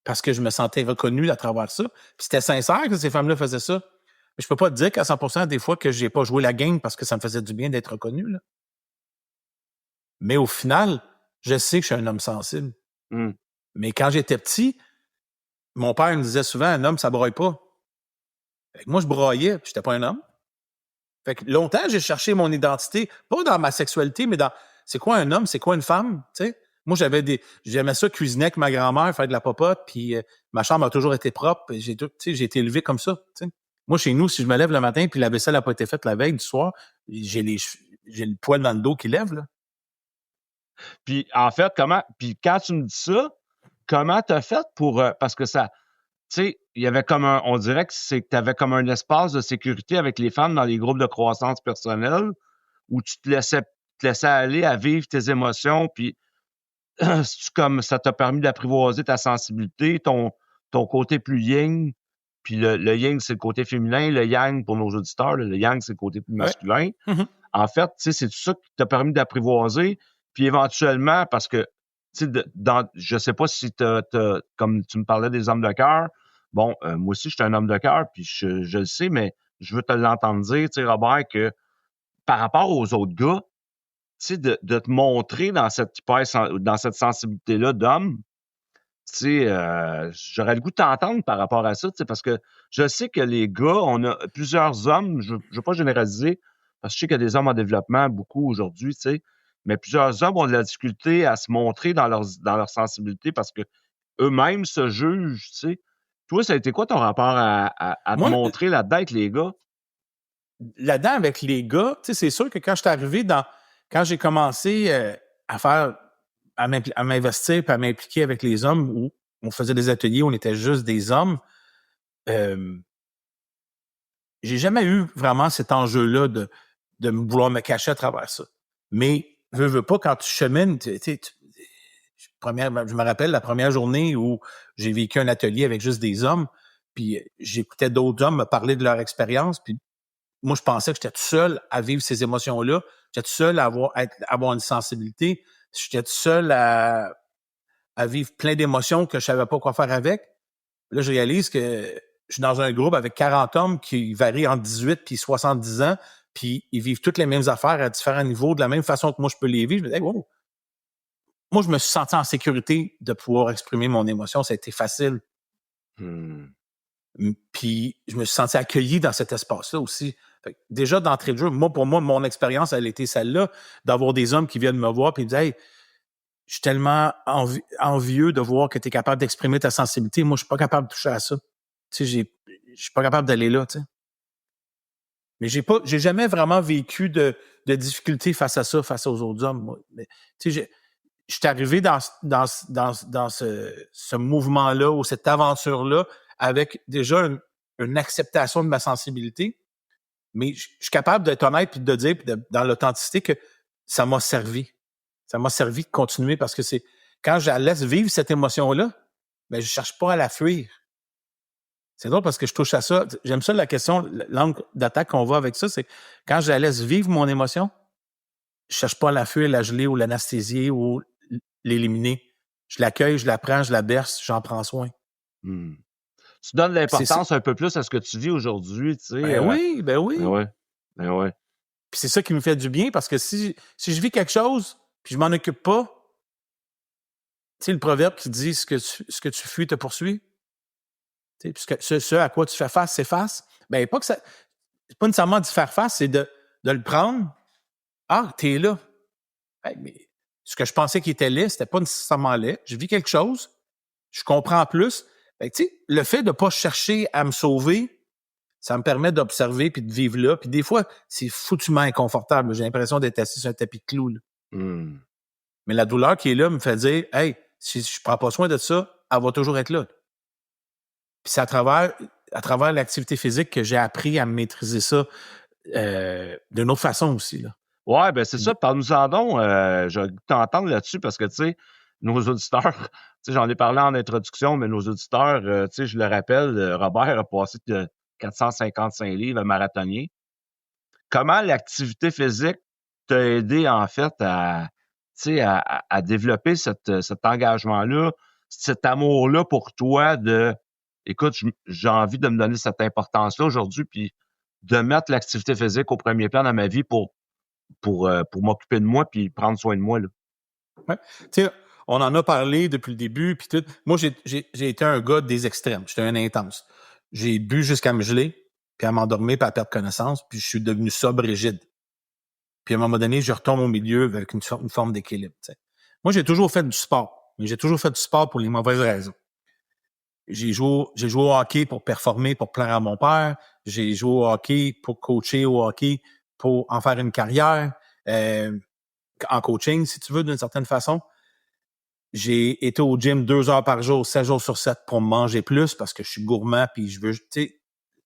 Parce que je me sentais reconnu à travers ça. Puis c'était sincère que ces femmes-là faisaient ça. Mais je peux pas te dire qu'à 100% des fois que j'ai pas joué la game parce que ça me faisait du bien d'être reconnu, là. Mais au final, je sais que je suis un homme sensible. Mais quand j'étais petit, mon père me disait souvent, un homme, ça broye pas. Fait que moi, je broyais, puis j'étais pas un homme. Fait que longtemps, j'ai cherché mon identité, pas dans ma sexualité, mais dans c'est quoi un homme, c'est quoi une femme, tu sais. Moi, j'aimais ça cuisiner avec ma grand-mère, faire de la popote, puis ma chambre a toujours été propre. J'ai été élevé comme ça, tu sais. Moi, chez nous, si je me lève le matin puis la vaisselle n'a pas été faite la veille du soir, j'ai le poil dans le dos qui lève, là. Puis, en fait, puis quand tu me dis ça, comment t'as fait pour, parce que ça, tu sais, il y avait on dirait que t'avais comme un espace de sécurité avec les femmes dans les groupes de croissance personnelle où tu te laissais aller à vivre tes émotions, puis comme ça t'a permis d'apprivoiser ta sensibilité, ton côté plus yin, puis le yin, c'est le côté féminin, le yang, pour nos auditeurs, le yang, c'est le côté plus masculin. Ouais. Mm-hmm. En fait, tu sais, c'est tout ça qui t'a permis d'apprivoiser, puis éventuellement, parce que, tu sais, je sais pas si comme tu me parlais des hommes de cœur, bon, moi aussi, je suis un homme de cœur, puis je le sais, mais je veux te l'entendre dire, tu sais, Robert, que par rapport aux autres gars, tu sais, de te montrer dans cette sensibilité-là d'homme, tu sais, j'aurais le goût de t'entendre par rapport à ça, tu sais, parce que je sais que les gars, on a plusieurs hommes, je veux pas généraliser, parce que je sais qu'il y a des hommes en développement beaucoup aujourd'hui, tu sais, mais plusieurs hommes ont de la difficulté à se montrer dans leur sensibilité parce que eux-mêmes se jugent, tu sais. Toi, ça a été quoi ton rapport à te montrer là-dedans avec les gars? Là-dedans, avec les gars, tu sais, c'est sûr que quand je suis arrivé quand j'ai commencé à m'investir et à m'impliquer avec les hommes, où on faisait des ateliers où on était juste des hommes, j'ai jamais eu vraiment cet enjeu-là de vouloir me cacher à travers ça. Mais, veux pas, quand tu chemines, je me rappelle la première journée où j'ai vécu un atelier avec juste des hommes, puis j'écoutais d'autres hommes me parler de leur expérience, puis moi, je pensais que j'étais tout seul à vivre ces émotions-là. J'étais tout seul à avoir une sensibilité. J'étais tout seul à vivre plein d'émotions que je savais pas quoi faire avec. Là, je réalise que je suis dans un groupe avec 40 hommes qui varient entre 18 puis 70 ans, puis ils vivent toutes les mêmes affaires à différents niveaux, de la même façon que moi, je peux les vivre. Je me dis, hey, wow. Moi, je me suis senti en sécurité de pouvoir exprimer mon émotion. Ça a été facile. Puis, je me suis senti accueilli dans cet espace-là aussi. Fait que déjà, d'entrée de jeu, pour moi, mon expérience, elle a été celle-là, d'avoir des hommes qui viennent me voir puis me disent, hey, je suis tellement envieux de voir que tu es capable d'exprimer ta sensibilité. Moi, je suis pas capable de toucher à ça. Tu sais, je suis pas capable d'aller là, tu sais. Mais j'ai jamais vraiment vécu de difficulté face à ça, face aux autres hommes. Moi. Mais, tu sais, je suis arrivé dans ce mouvement-là ou cette aventure-là avec déjà une acceptation de ma sensibilité. Mais je suis capable d'être honnête puis de dire dans l'authenticité que ça m'a servi. Ça m'a servi de continuer parce que c'est quand je la laisse vivre cette émotion-là, ben je cherche pas à la fuir. C'est drôle parce que je touche à ça. J'aime ça la question, l'angle d'attaque qu'on voit avec ça, c'est quand je la laisse vivre mon émotion, je cherche pas à la fuir, la geler ou l'anesthésier ou l'éliminer. Je l'accueille, je la prends, je la berce, j'en prends soin. Tu donnes l'importance un peu plus à ce que tu vis aujourd'hui, tu sais. Ben oui. Ben ouais. Puis c'est ça qui me fait du bien parce que si je vis quelque chose puis je m'en occupe pas, tu sais le proverbe qui dit ce que tu fuis te poursuit. Tu sais, puisque ce à quoi tu fais face s'efface. Ben pas que ça, c'est pas nécessairement d'y faire face, c'est de le prendre. Ah, t'es là. Hey, mais ce que je pensais qu'il était laid, c'était pas nécessairement laid. Je vis quelque chose, je comprends plus. Ben, tu sais, le fait de pas chercher à me sauver, ça me permet d'observer puis de vivre là. Puis des fois, c'est foutument inconfortable. J'ai l'impression d'être assis sur un tapis de clous. Mais la douleur qui est là me fait dire, hey, si je prends pas soin de ça, elle va toujours être là. Puis c'est à travers l'activité physique que j'ai appris à maîtriser ça d'une autre façon aussi. Là. Ouais, ben c'est ça. Parle-nous-en donc. Je vais t'entendre là-dessus parce que, tu sais, nos auditeurs, tu sais, j'en ai parlé en introduction, mais nos auditeurs, tu sais, je le rappelle, Robert a passé de 455 livres à marathonnier. Comment l'activité physique t'a aidé, en fait, à développer cet engagement-là, cet amour-là pour toi de, écoute, j'ai envie de me donner cette importance-là aujourd'hui, puis de mettre l'activité physique au premier plan dans ma vie pour m'occuper de moi puis prendre soin de moi, là. Ouais. Tu sais, on en a parlé depuis le début, puis tout. Moi, j'ai été un gars des extrêmes. J'étais un intense. J'ai bu jusqu'à me geler, puis à m'endormir, puis à perdre connaissance, puis je suis devenu sobre et rigide. Puis à un moment donné, je retombe au milieu avec une forme d'équilibre. Tu sais. Moi, j'ai toujours fait du sport, mais j'ai toujours fait du sport pour les mauvaises raisons. J'ai joué au hockey pour performer, pour plaire à mon père. J'ai joué au hockey pour coacher au hockey, pour en faire une carrière. En coaching, si tu veux, d'une certaine façon. J'ai été au gym 2 heures par jour, 7 jours sur 7 pour manger plus parce que je suis gourmand puis je veux, tu sais,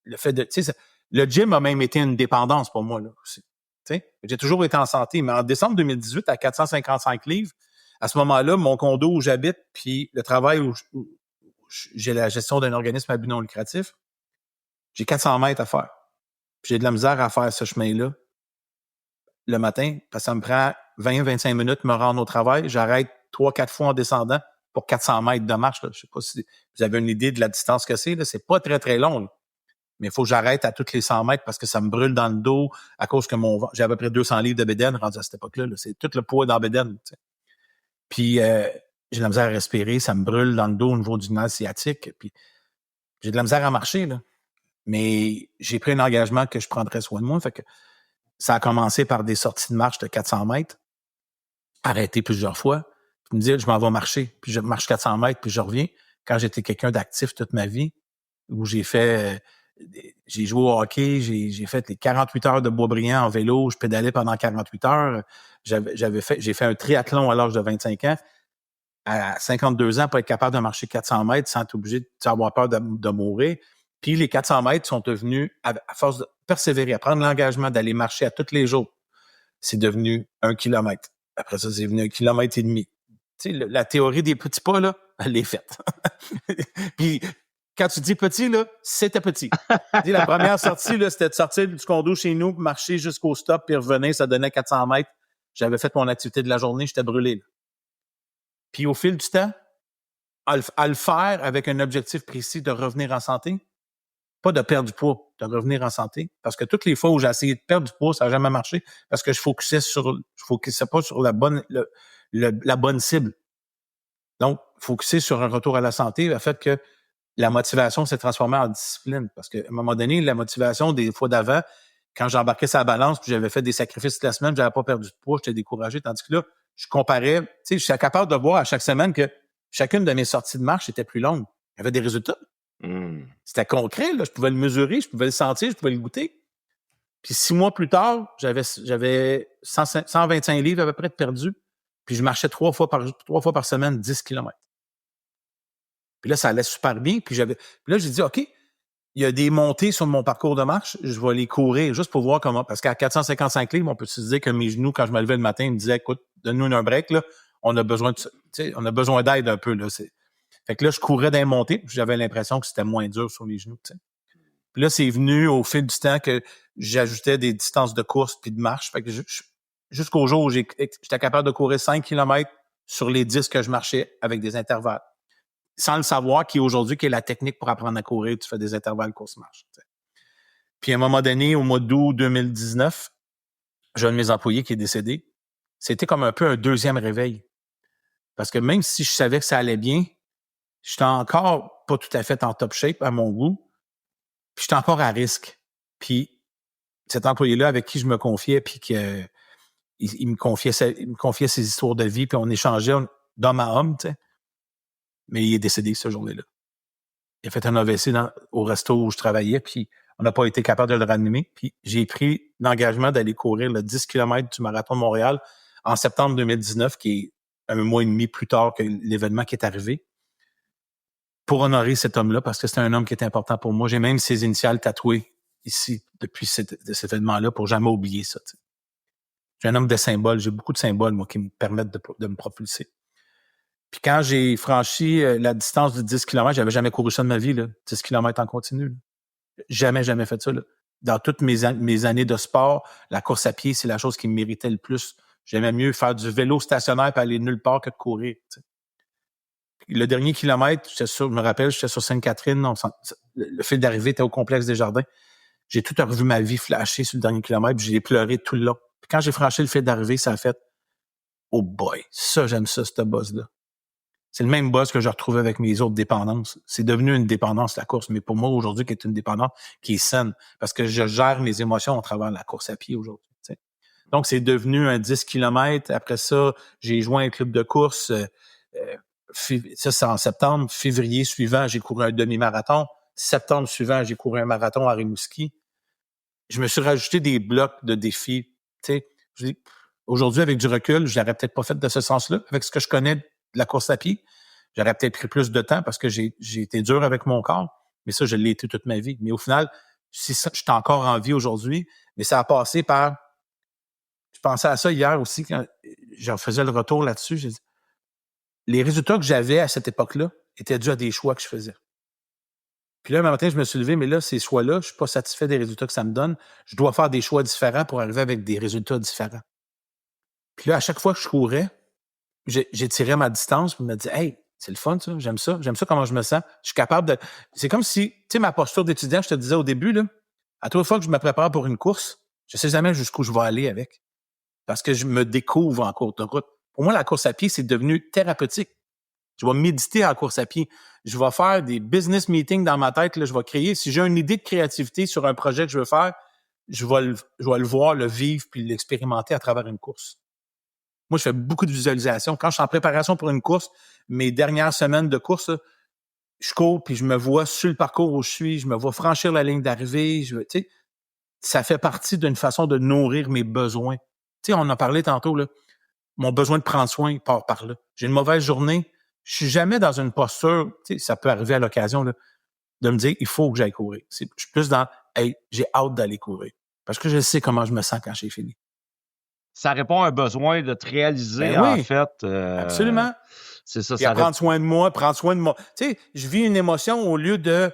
le fait de, tu sais, le gym a même été une dépendance pour moi, là, aussi. Tu sais, j'ai toujours été en santé, mais en décembre 2018, à 455 livres, à ce moment-là, mon condo où j'habite puis le travail où j'ai la gestion d'un organisme à but non lucratif, j'ai 400 mètres à faire. Puis j'ai de la misère à faire ce chemin-là le matin, parce que ça me prend 20-25 minutes de me rendre au travail. J'arrête 3-4 fois en descendant pour 400 mètres de marche. Là. Je sais pas si vous avez une idée de la distance que c'est. Là. C'est pas très, très long. Là. Mais il faut que j'arrête à toutes les 100 mètres parce que ça me brûle dans le dos à cause que j'ai à peu près 200 livres de bédaine rendu à cette époque-là. Là. C'est tout le poids dans la bédaine. Tu sais. Puis j'ai de la misère à respirer. Ça me brûle dans le dos au niveau du nerf sciatique. Puis j'ai de la misère à marcher. Là. Mais j'ai pris un engagement que je prendrais soin de moi. Fait que ça a commencé par des sorties de marche de 400 mètres, arrêté plusieurs fois, puis me dire, je m'en vais marcher, puis je marche 400 mètres, puis je reviens. Quand j'étais quelqu'un d'actif toute ma vie, où j'ai joué au hockey, j'ai fait les 48 heures de Boisbriand en vélo, je pédalais pendant 48 heures, j'ai fait un triathlon à l'âge de 25 ans, à 52 ans, pour être capable de marcher 400 mètres sans être obligé d'avoir peur de mourir. Puis les 400 mètres sont devenus, à force de persévérer, à prendre l'engagement d'aller marcher à tous les jours, c'est devenu 1 kilomètre. Après ça, c'est devenu 1,5 kilomètre. Tu sais, la théorie des petits pas, là, elle est faite. Puis quand tu dis petit, là, c'était petit. La première sortie, là, c'était de sortir du condo chez nous, marcher jusqu'au stop, puis revenir, ça donnait 400 mètres. J'avais fait mon activité de la journée, j'étais brûlé. Là. Puis au fil du temps, à le faire avec un objectif précis de revenir en santé, pas de perdre du poids, de revenir en santé. Parce que toutes les fois où j'ai essayé de perdre du poids, ça n'a jamais marché parce que je focusais pas sur la bonne cible. Donc, focuser sur un retour à la santé a fait que la motivation s'est transformée en discipline. Parce qu'à un moment donné, la motivation des fois d'avant, quand j'embarquais sur la balance puis j'avais fait des sacrifices toute la semaine, j'avais pas perdu de poids, j'étais découragé. Tandis que là, je comparais, je suis capable de voir à chaque semaine que chacune de mes sorties de marche était plus longue. Il y avait des résultats. C'était concret, là. Je pouvais le mesurer, je pouvais le sentir, je pouvais le goûter. Puis 6 mois plus tard, j'avais 125 livres à peu près de perdus. Puis je marchais 3 fois par semaine, 10 km. Puis là, ça allait super bien. Puis là, j'ai dit, OK, il y a des montées sur mon parcours de marche, je vais les courir juste pour voir comment. Parce qu'à 455 livres, on peut se dire que mes genoux, quand je me levais le matin, ils me disaient, écoute, donne-nous un break, là. On a besoin d'aide un peu, là. Fait que là, je courais dans les montées, puis j'avais l'impression que c'était moins dur sur les genoux, tu sais. Puis là, c'est venu au fil du temps que j'ajoutais des distances de course puis de marche. Fait que jusqu'au jour où j'étais capable de courir 5 km sur les 10 que je marchais avec des intervalles. Sans le savoir, qui est la technique pour apprendre à courir, tu fais des intervalles course-marche. Tu sais. Puis à un moment donné, au mois d'août 2019, j'ai un de mes employés qui est décédé. C'était comme un peu un deuxième réveil. Parce que même si je savais que ça allait bien, j'étais encore pas tout à fait en top shape à mon goût. Puis j'étais encore à risque. Puis cet employé-là avec qui je me confiais, puis il me confiait ses histoires de vie, puis on échangeait d'homme à homme, tu sais. Mais il est décédé ce jour-là. Il a fait un AVC au resto où je travaillais, puis on n'a pas été capable de le ranimer. Puis j'ai pris l'engagement d'aller courir le 10 km du Marathon de Montréal en septembre 2019, qui est un mois et demi plus tard que l'événement qui est arrivé, pour honorer cet homme-là, parce que c'était un homme qui était important pour moi. J'ai même ses initiales tatouées ici depuis cet événement-là pour jamais oublier ça. T'sais. J'ai un homme de symboles. J'ai beaucoup de symboles, moi, qui me permettent de me propulser. Puis quand j'ai franchi la distance de 10 km, j'avais jamais couru ça de ma vie, là, 10 km en continu. Là. Jamais fait ça. Là. Dans toutes mes années de sport, la course à pied, c'est la chose qui me méritait le plus. J'aimais mieux faire du vélo stationnaire et aller nulle part que de courir. T'sais. Le dernier kilomètre, je me rappelle, j'étais sur Sainte-Catherine, le fil d'arrivée était au complexe des Jardins. J'ai tout revu ma vie flasher sur le dernier kilomètre, puis j'ai pleuré tout le long. Puis quand j'ai franchi le fil d'arrivée, ça a fait « Oh boy, ça, j'aime ça, ce buzz-là. » C'est le même buzz que je retrouvais avec mes autres dépendances. C'est devenu une dépendance, la course, mais pour moi, aujourd'hui, qui est une dépendance qui est saine, parce que je gère mes émotions à travers la course à pied aujourd'hui. T'sais. Donc, c'est devenu un 10 km. Après ça, j'ai joint un club de course. Ça, c'est en septembre. Février suivant, j'ai couru un demi-marathon. Septembre suivant, j'ai couru un marathon à Rimouski. Je me suis rajouté des blocs de défis. Tu sais, aujourd'hui, avec du recul, je l'aurais peut-être pas fait de ce sens-là. Avec ce que je connais de la course à pied, j'aurais peut-être pris plus de temps parce que j'ai été dur avec mon corps. Mais ça, je l'ai été toute ma vie. Mais au final, je suis encore en vie aujourd'hui. Mais ça a passé par... Je pensais à ça hier aussi quand je faisais le retour là-dessus. J'ai dit, les résultats que j'avais à cette époque-là étaient dus à des choix que je faisais. Puis là, un matin, je me suis levé, mais là, ces choix-là, je suis pas satisfait des résultats que ça me donne. Je dois faire des choix différents pour arriver avec des résultats différents. Puis là, à chaque fois que je courais, j'étirais ma distance pour me dire « Hey, c'est le fun, ça, j'aime ça comment je me sens. Je suis capable de... » C'est comme si, tu sais, ma posture d'étudiant, je te disais au début, là, à toute fois que je me prépare pour une course, je sais jamais jusqu'où je vais aller avec. Parce que je me découvre en cours de route. Pour moi, la course à pied, c'est devenu thérapeutique. Je vais méditer en course à pied. Je vais faire des business meetings dans ma tête. Là, je vais créer. Si j'ai une idée de créativité sur un projet que je veux faire, je vais le voir, le vivre puis l'expérimenter à travers une course. Moi, je fais beaucoup de visualisation. Quand je suis en préparation pour une course, mes dernières semaines de course, là, je cours puis je me vois sur le parcours où je suis. Je me vois franchir la ligne d'arrivée. Tu sais, ça fait partie d'une façon de nourrir mes besoins. Tu sais, on en a parlé tantôt, là. Mon besoin de prendre soin part par là. J'ai une mauvaise journée. Je suis jamais dans une posture, tu sais, ça peut arriver à l'occasion, là, de me dire, il faut que j'aille courir. Je suis plus dans, hey, j'ai hâte d'aller courir. Parce que je sais comment je me sens quand j'ai fini. Ça répond à un besoin de te réaliser, ben oui, en fait. Absolument. C'est ça. Puis à prendre soin de moi, prendre soin de moi. Tu sais, je vis une émotion au lieu de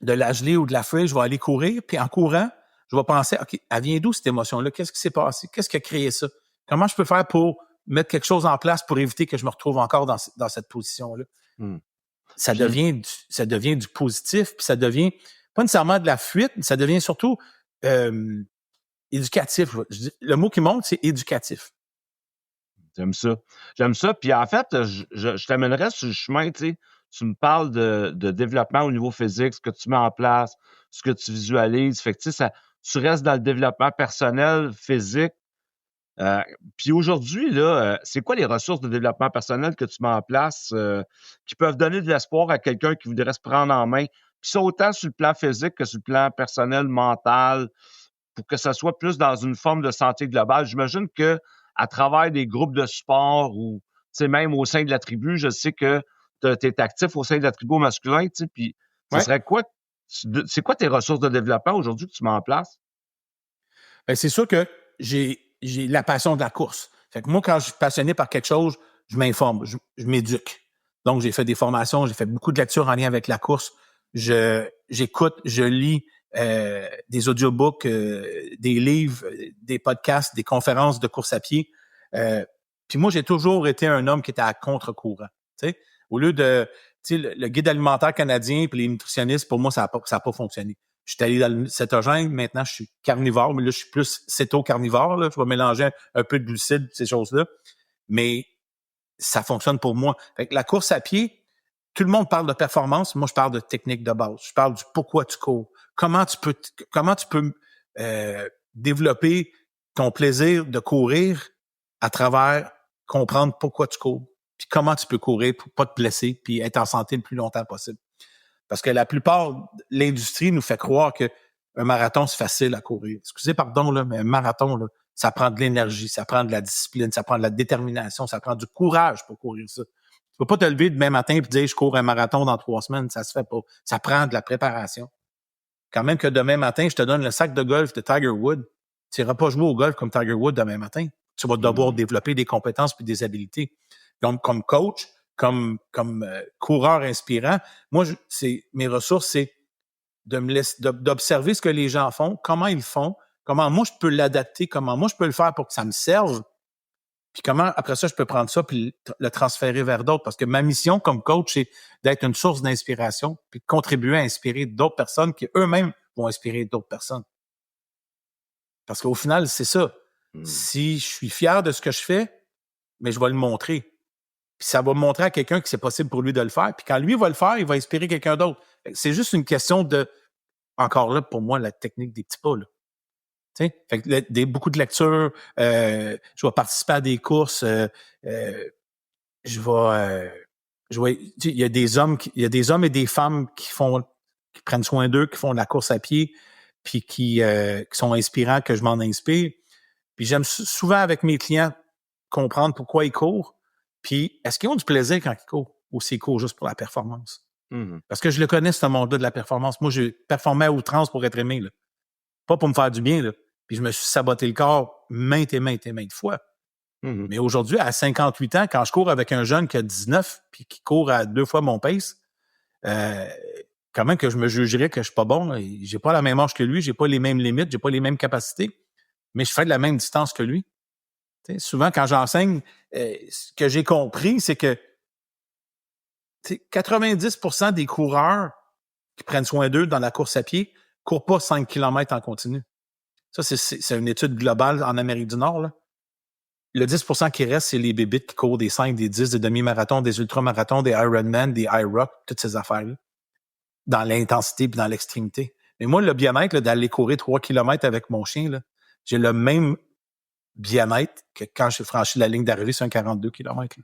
la geler ou de la fuir, je vais aller courir. Puis en courant, je vais penser, OK, elle vient d'où cette émotion-là? Qu'est-ce qui s'est passé? Qu'est-ce qui a créé ça? Comment je peux faire pour mettre quelque chose en place pour éviter que je me retrouve encore dans cette position-là? ça devient du positif, puis ça devient pas nécessairement de la fuite, ça devient surtout éducatif. Le mot qui monte, c'est éducatif. J'aime ça. Puis en fait, je t'amènerais sur le chemin, tu sais. Tu me parles de développement au niveau physique, ce que tu mets en place, ce que tu visualises. Fait que tu sais, tu restes dans le développement personnel, physique. Puis aujourd'hui, là, c'est quoi les ressources de développement personnel que tu mets en place qui peuvent donner de l'espoir à quelqu'un qui voudrait se prendre en main, puis ça autant sur le plan physique que sur le plan personnel, mental, pour que ça soit plus dans une forme de santé globale. J'imagine que à travers des groupes de sport ou même au sein de la tribu, je sais que tu es actif au sein de la tribu masculin, puis ce serait quoi? C'est quoi tes ressources de développement aujourd'hui que tu mets en place? Ben, c'est sûr que j'ai la passion de la course. Fait que moi, quand je suis passionné par quelque chose, je m'informe, je m'éduque. Donc, j'ai fait des formations, j'ai fait beaucoup de lectures en lien avec la course. J'écoute, je lis des audiobooks, des livres, des podcasts, des conférences de course à pied. Puis moi, j'ai toujours été un homme qui était à contre-courant. T'sais? Au lieu de... Le guide alimentaire canadien puis les nutritionnistes, pour moi, ça n'a pas fonctionné. Je suis allé dans le cétogène, maintenant je suis carnivore, mais là je suis plus céto-carnivore. Là. Je vais mélanger un peu de glucides, ces choses-là. Mais ça fonctionne pour moi. Fait que la course à pied, tout le monde parle de performance, moi je parle de technique de base. Je parle du pourquoi tu cours. Comment tu peux développer ton plaisir de courir à travers comprendre pourquoi tu cours. Puis comment tu peux courir pour pas te blesser puis être en santé le plus longtemps possible. Parce que la plupart de l'industrie nous fait croire que un marathon, c'est facile à courir. Excusez, pardon, là, mais un marathon, là, ça prend de l'énergie, ça prend de la discipline, ça prend de la détermination, ça prend du courage pour courir ça. Tu peux pas te lever demain matin et dire je cours un marathon dans 3 semaines, ça se fait pas. Ça prend de la préparation. Quand même que demain matin, je te donne le sac de golf de Tiger Woods, tu iras pas jouer au golf comme Tiger Woods demain matin. Tu vas devoir développer des compétences puis des habiletés. Donc, comme coach, comme coureur inspirant, moi, mes ressources, c'est d'observer ce que les gens font, comment ils font, comment moi je peux l'adapter, comment moi je peux le faire pour que ça me serve, puis comment après ça je peux prendre ça puis le transférer vers d'autres. Parce que ma mission comme coach, c'est d'être une source d'inspiration puis de contribuer à inspirer d'autres personnes qui eux-mêmes vont inspirer d'autres personnes. Parce qu'au final, c'est ça. Si je suis fier de ce que je fais, mais je vais le montrer. Puis ça va montrer à quelqu'un que c'est possible pour lui de le faire. Puis quand lui va le faire, il va inspirer quelqu'un d'autre. C'est juste une question de, encore là, pour moi, la technique des petits pas. Là. Fait que beaucoup de lectures, je vais participer à des courses, il y a des hommes et des femmes qui prennent soin d'eux, qui font de la course à pied, puis qui sont inspirants, que je m'en inspire. Puis j'aime souvent avec mes clients comprendre pourquoi ils courent. Puis, est-ce qu'ils ont du plaisir quand ils courent ou s'ils courent juste pour la performance? Parce que je le connais, ce monde-là de la performance. Moi, j'ai performé à outrance pour être aimé, là. Pas pour me faire du bien, là. Puis je me suis saboté le corps maintes fois. Mais aujourd'hui, à 58 ans, quand je cours avec un jeune qui a 19 puis qui court à 2 fois mon pace, quand même que je me jugerais que je suis pas bon. Là. J'ai pas la même âge que lui, j'ai pas les mêmes limites, j'ai pas les mêmes capacités, mais je fais de la même distance que lui. T'sais, souvent, quand j'enseigne, ce que j'ai compris, c'est que 90% des coureurs qui prennent soin d'eux dans la course à pied courent pas 5 km en continu. Ça, c'est une étude globale en Amérique du Nord. Là. Le 10% qui reste, c'est les bébites qui courent des 5, des 10, des demi-marathons, des ultramarathons, des Ironman, des IROC, toutes ces affaires-là, dans l'intensité et dans l'extrémité. Mais moi, le bien-être là, d'aller courir 3 km avec mon chien, là, j'ai le même bien-être que quand j'ai franchi la ligne d'arrivée sur un 42 km. Là.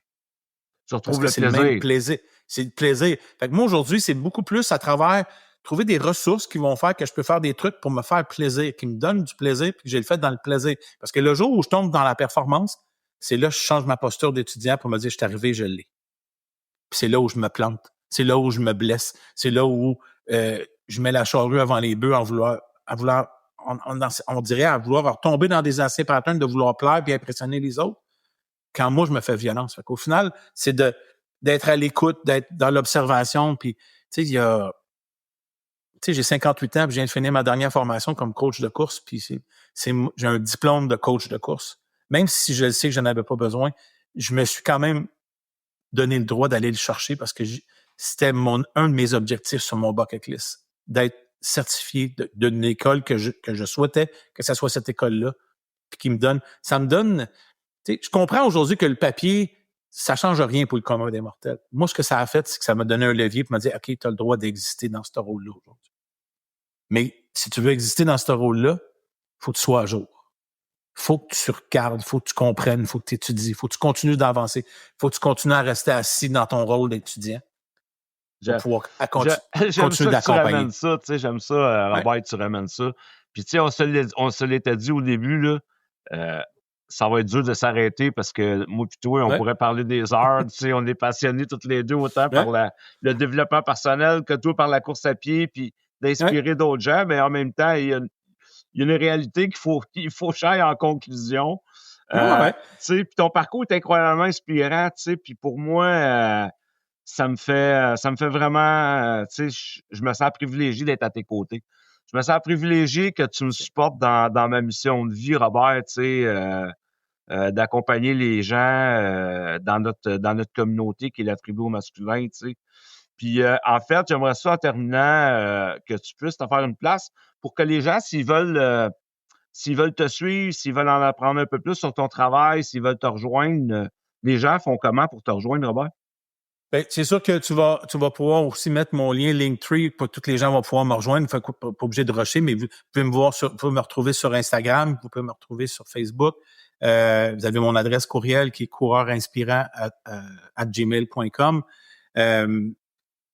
Tu retrouves c'est le même plaisir. C'est le plaisir. Fait que moi, aujourd'hui, c'est beaucoup plus à travers trouver des ressources qui vont faire que je peux faire des trucs pour me faire plaisir, qui me donnent du plaisir, puis que j'ai le fait dans le plaisir. Parce que le jour où je tombe dans la performance, c'est là que je change ma posture d'étudiant pour me dire, je suis arrivé, je l'ai. Puis c'est là où je me plante. C'est là où je me blesse. C'est là où je mets la charrue avant les bœufs on dirait à vouloir tomber dans des anciens patterns de vouloir plaire puis impressionner les autres. Quand moi, je me fais violence. Fait qu'au final, c'est d'être à l'écoute, d'être dans l'observation. Puis, tu sais, j'ai 58 ans, puis je viens de finir ma dernière formation comme coach de course, puis j'ai un diplôme de coach de course. Même si je le sais que je n'en avais pas besoin, je me suis quand même donné le droit d'aller le chercher parce que c'était un de mes objectifs sur mon bucket list, d'être certifié d'une école que je souhaitais, que ça soit cette école-là, puis qui me donne, ça me donne, tu sais, je comprends aujourd'hui que le papier, ça change rien pour le commun des mortels. Moi, ce que ça a fait, c'est que ça m'a donné un levier pour me dire, OK, tu as le droit d'exister dans ce rôle-là aujourd'hui. Mais si tu veux exister dans ce rôle-là, faut que tu sois à jour. Faut que tu regardes, faut que tu comprennes, faut que tu étudies, faut que tu continues d'avancer, faut que tu continues à rester assis dans ton rôle d'étudiant pour pouvoir continuer d'accompagner. J'aime ça, Robert, tu ramènes ça. Puis tu sais, on se l'était dit au début, là, ça va être dur de s'arrêter parce que moi et toi, on pourrait parler des heures. Tu sais, on est passionnés toutes les deux, autant par le développement personnel que toi par la course à pied, puis d'inspirer d'autres gens, mais en même temps, il y a une réalité qu'il faut chercher en conclusion. Tu sais, puis ton parcours est incroyablement inspirant, tu sais, puis pour moi, ça me fait vraiment, tu sais, je me sens privilégié d'être à tes côtés. Je me sens privilégié que tu me supportes dans ma mission de vie, Robert, tu sais, d'accompagner les gens dans notre communauté qui est la tribu au masculin, tu sais. Puis en fait, j'aimerais ça en terminant que tu puisses te faire une place pour que les gens, s'ils veulent te suivre, s'ils veulent en apprendre un peu plus sur ton travail, s'ils veulent te rejoindre, les gens font comment pour te rejoindre, Robert? Ben, c'est sûr que tu vas pouvoir aussi mettre mon lien Linktree pour que tous les gens vont pouvoir me rejoindre. Fait que pas obligé de rusher, mais vous pouvez vous pouvez me retrouver sur Instagram, vous pouvez me retrouver sur Facebook. Vous avez mon adresse courriel qui est coureurinsPirant@gmail.com.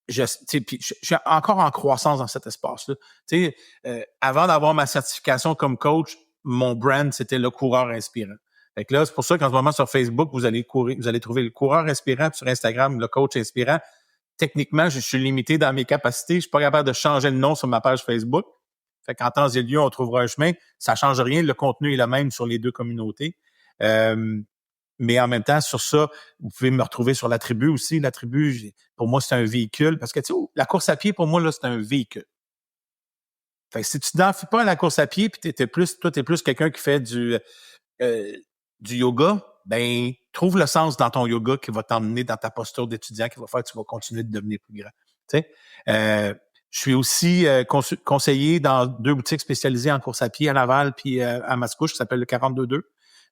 Je suis encore en croissance dans cet espace-là. Tu sais, avant d'avoir ma certification comme coach, mon brand, c'était le coureur inspirant. Fait que là, c'est pour ça qu'en ce moment, sur Facebook, vous allez trouver le coureur inspirant, puis sur Instagram, le coach inspirant. Techniquement, je suis limité dans mes capacités. Je suis pas capable de changer le nom sur ma page Facebook. Fait qu'en temps et lieu, on trouvera un chemin. Ça change rien. Le contenu est le même sur les deux communautés. Mais en même temps, sur ça, vous pouvez me retrouver sur la tribu aussi. La tribu, pour moi, c'est un véhicule. Parce que, tu sais, la course à pied, pour moi, là, c'est un véhicule. Fait que si tu t'en fais pas à la course à pied, puis t'es plus quelqu'un qui fait du yoga, ben, trouve le sens dans ton yoga qui va t'emmener dans ta posture d'étudiant, qui va faire que tu vas continuer de devenir plus grand. Tu sais, je suis aussi conseiller dans 2 boutiques spécialisées en course à pied à Laval puis à Mascouche, qui s'appelle le 42-2.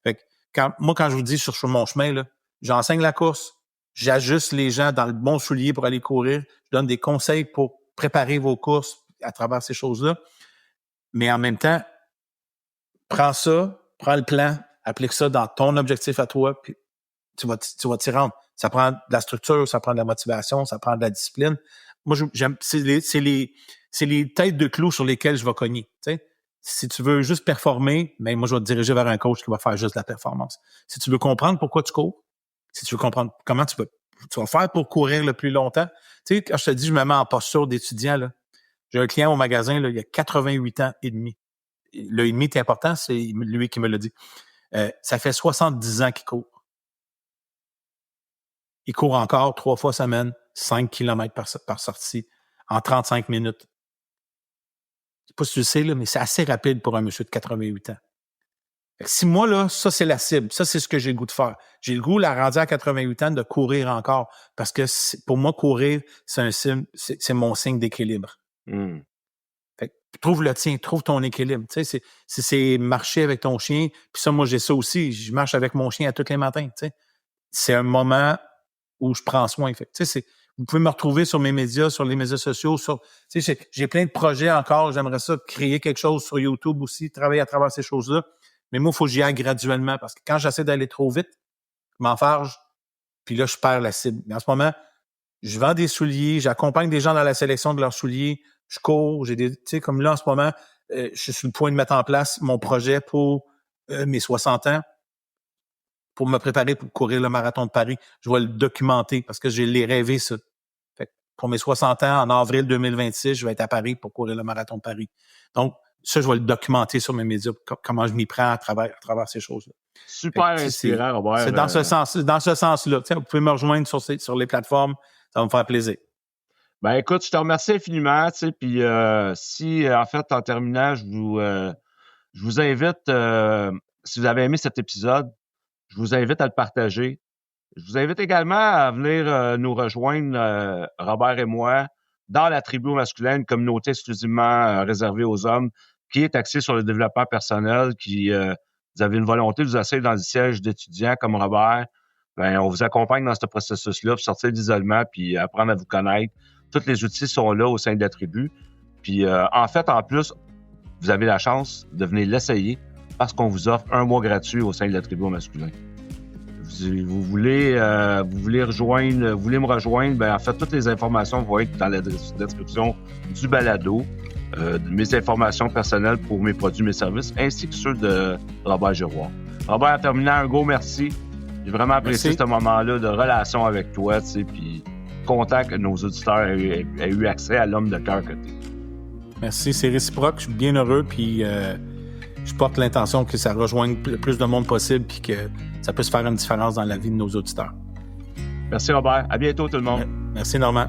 Fait que quand je vous dis sur mon chemin, là, j'enseigne la course, j'ajuste les gens dans le bon soulier pour aller courir, je donne des conseils pour préparer vos courses à travers ces choses-là. Mais en même temps, prends le plan, applique ça dans ton objectif à toi, puis tu vas t'y rendre. Ça prend de la structure, ça prend de la motivation, ça prend de la discipline. Moi, j'aime, c'est les têtes de clous sur lesquelles je vais cogner. Tu sais, si tu veux juste performer, ben moi, je vais te diriger vers un coach qui va faire juste de la performance. Si tu veux comprendre pourquoi tu cours, si tu veux comprendre comment tu vas faire pour courir le plus longtemps. Tu sais, quand je te dis, je me mets en posture d'étudiant, là. J'ai un client au magasin, là, il y a 88 ans et demi. Le et demi est important, c'est lui qui me l'a dit. Ça fait 70 ans qu'il court. Il court encore 3 fois semaine, 5 km par sortie, en 35 minutes. Je sais pas si tu le sais, là, mais c'est assez rapide pour un monsieur de 88 ans. Fait que si moi, là, ça, c'est la cible. Ça, c'est ce que j'ai le goût de faire. J'ai le goût, là, rendu à 88 ans, de courir encore. Parce que pour moi, courir, c'est mon signe d'équilibre. Mm. Fait que trouve le tien, trouve ton équilibre. Tu sais, c'est marcher avec ton chien. Puis ça, moi, j'ai ça aussi. Je marche avec mon chien à tous les matins. Tu sais. C'est un moment où je prends soin. Fait que, tu sais, vous pouvez me retrouver sur mes médias, sur les médias sociaux. Tu sais, j'ai plein de projets encore. J'aimerais ça créer quelque chose sur YouTube aussi, travailler à travers ces choses-là. Mais moi, il faut que j'y aille graduellement parce que quand j'essaie d'aller trop vite, je m'enfarge, puis là, je perds la cible. Mais en ce moment, je vends des souliers, j'accompagne des gens dans la sélection de leurs souliers, je cours, tu sais, comme là, en ce moment, je suis sur le point de mettre en place mon projet pour mes 60 ans, pour me préparer pour courir le marathon de Paris. Je vais le documenter parce que j'ai rêvé ça. Fait que pour mes 60 ans, en avril 2026, je vais être à Paris pour courir le marathon de Paris. Donc, ça, je vais le documenter sur mes médias, comment je m'y prends à travers ces choses-là. Super inspirant, Robert. C'est dans ce sens-là. Vous pouvez me rejoindre sur les plateformes. Ça va me faire plaisir. Ben, écoute, je te remercie infiniment, tu sais, puis si, en fait, en terminant, je vous invite, si vous avez aimé cet épisode, je vous invite à le partager. Je vous invite également à venir nous rejoindre, Robert et moi, dans la tribu masculine, une communauté exclusivement réservée aux hommes, qui est axée sur le développement personnel, qui vous avez une volonté de vous asseoir dans le siège d'étudiants comme Robert, ben on vous accompagne dans ce processus-là pour sortir de l'isolement puis apprendre à vous connaître. Tous les outils sont là au sein de la tribu. Puis en fait, en plus, vous avez la chance de venir l'essayer parce qu'on vous offre 1 mois gratuit au sein de la tribu masculin. Vous voulez me rejoindre, ben en fait, toutes les informations vont être dans la description du balado. Mes informations personnelles pour mes produits, mes services, ainsi que ceux de Robert Giroir. Robert, en terminant, un gros merci. J'ai vraiment apprécié ce moment-là de relation avec toi, tu sais, puis content que nos auditeurs aient eu accès à l'homme de cœur que t'es. Merci, c'est réciproque. Je suis bien heureux, puis je porte l'intention que ça rejoigne le plus de monde possible, puis que ça puisse faire une différence dans la vie de nos auditeurs. Merci, Robert. À bientôt, tout le monde. Merci, Normand.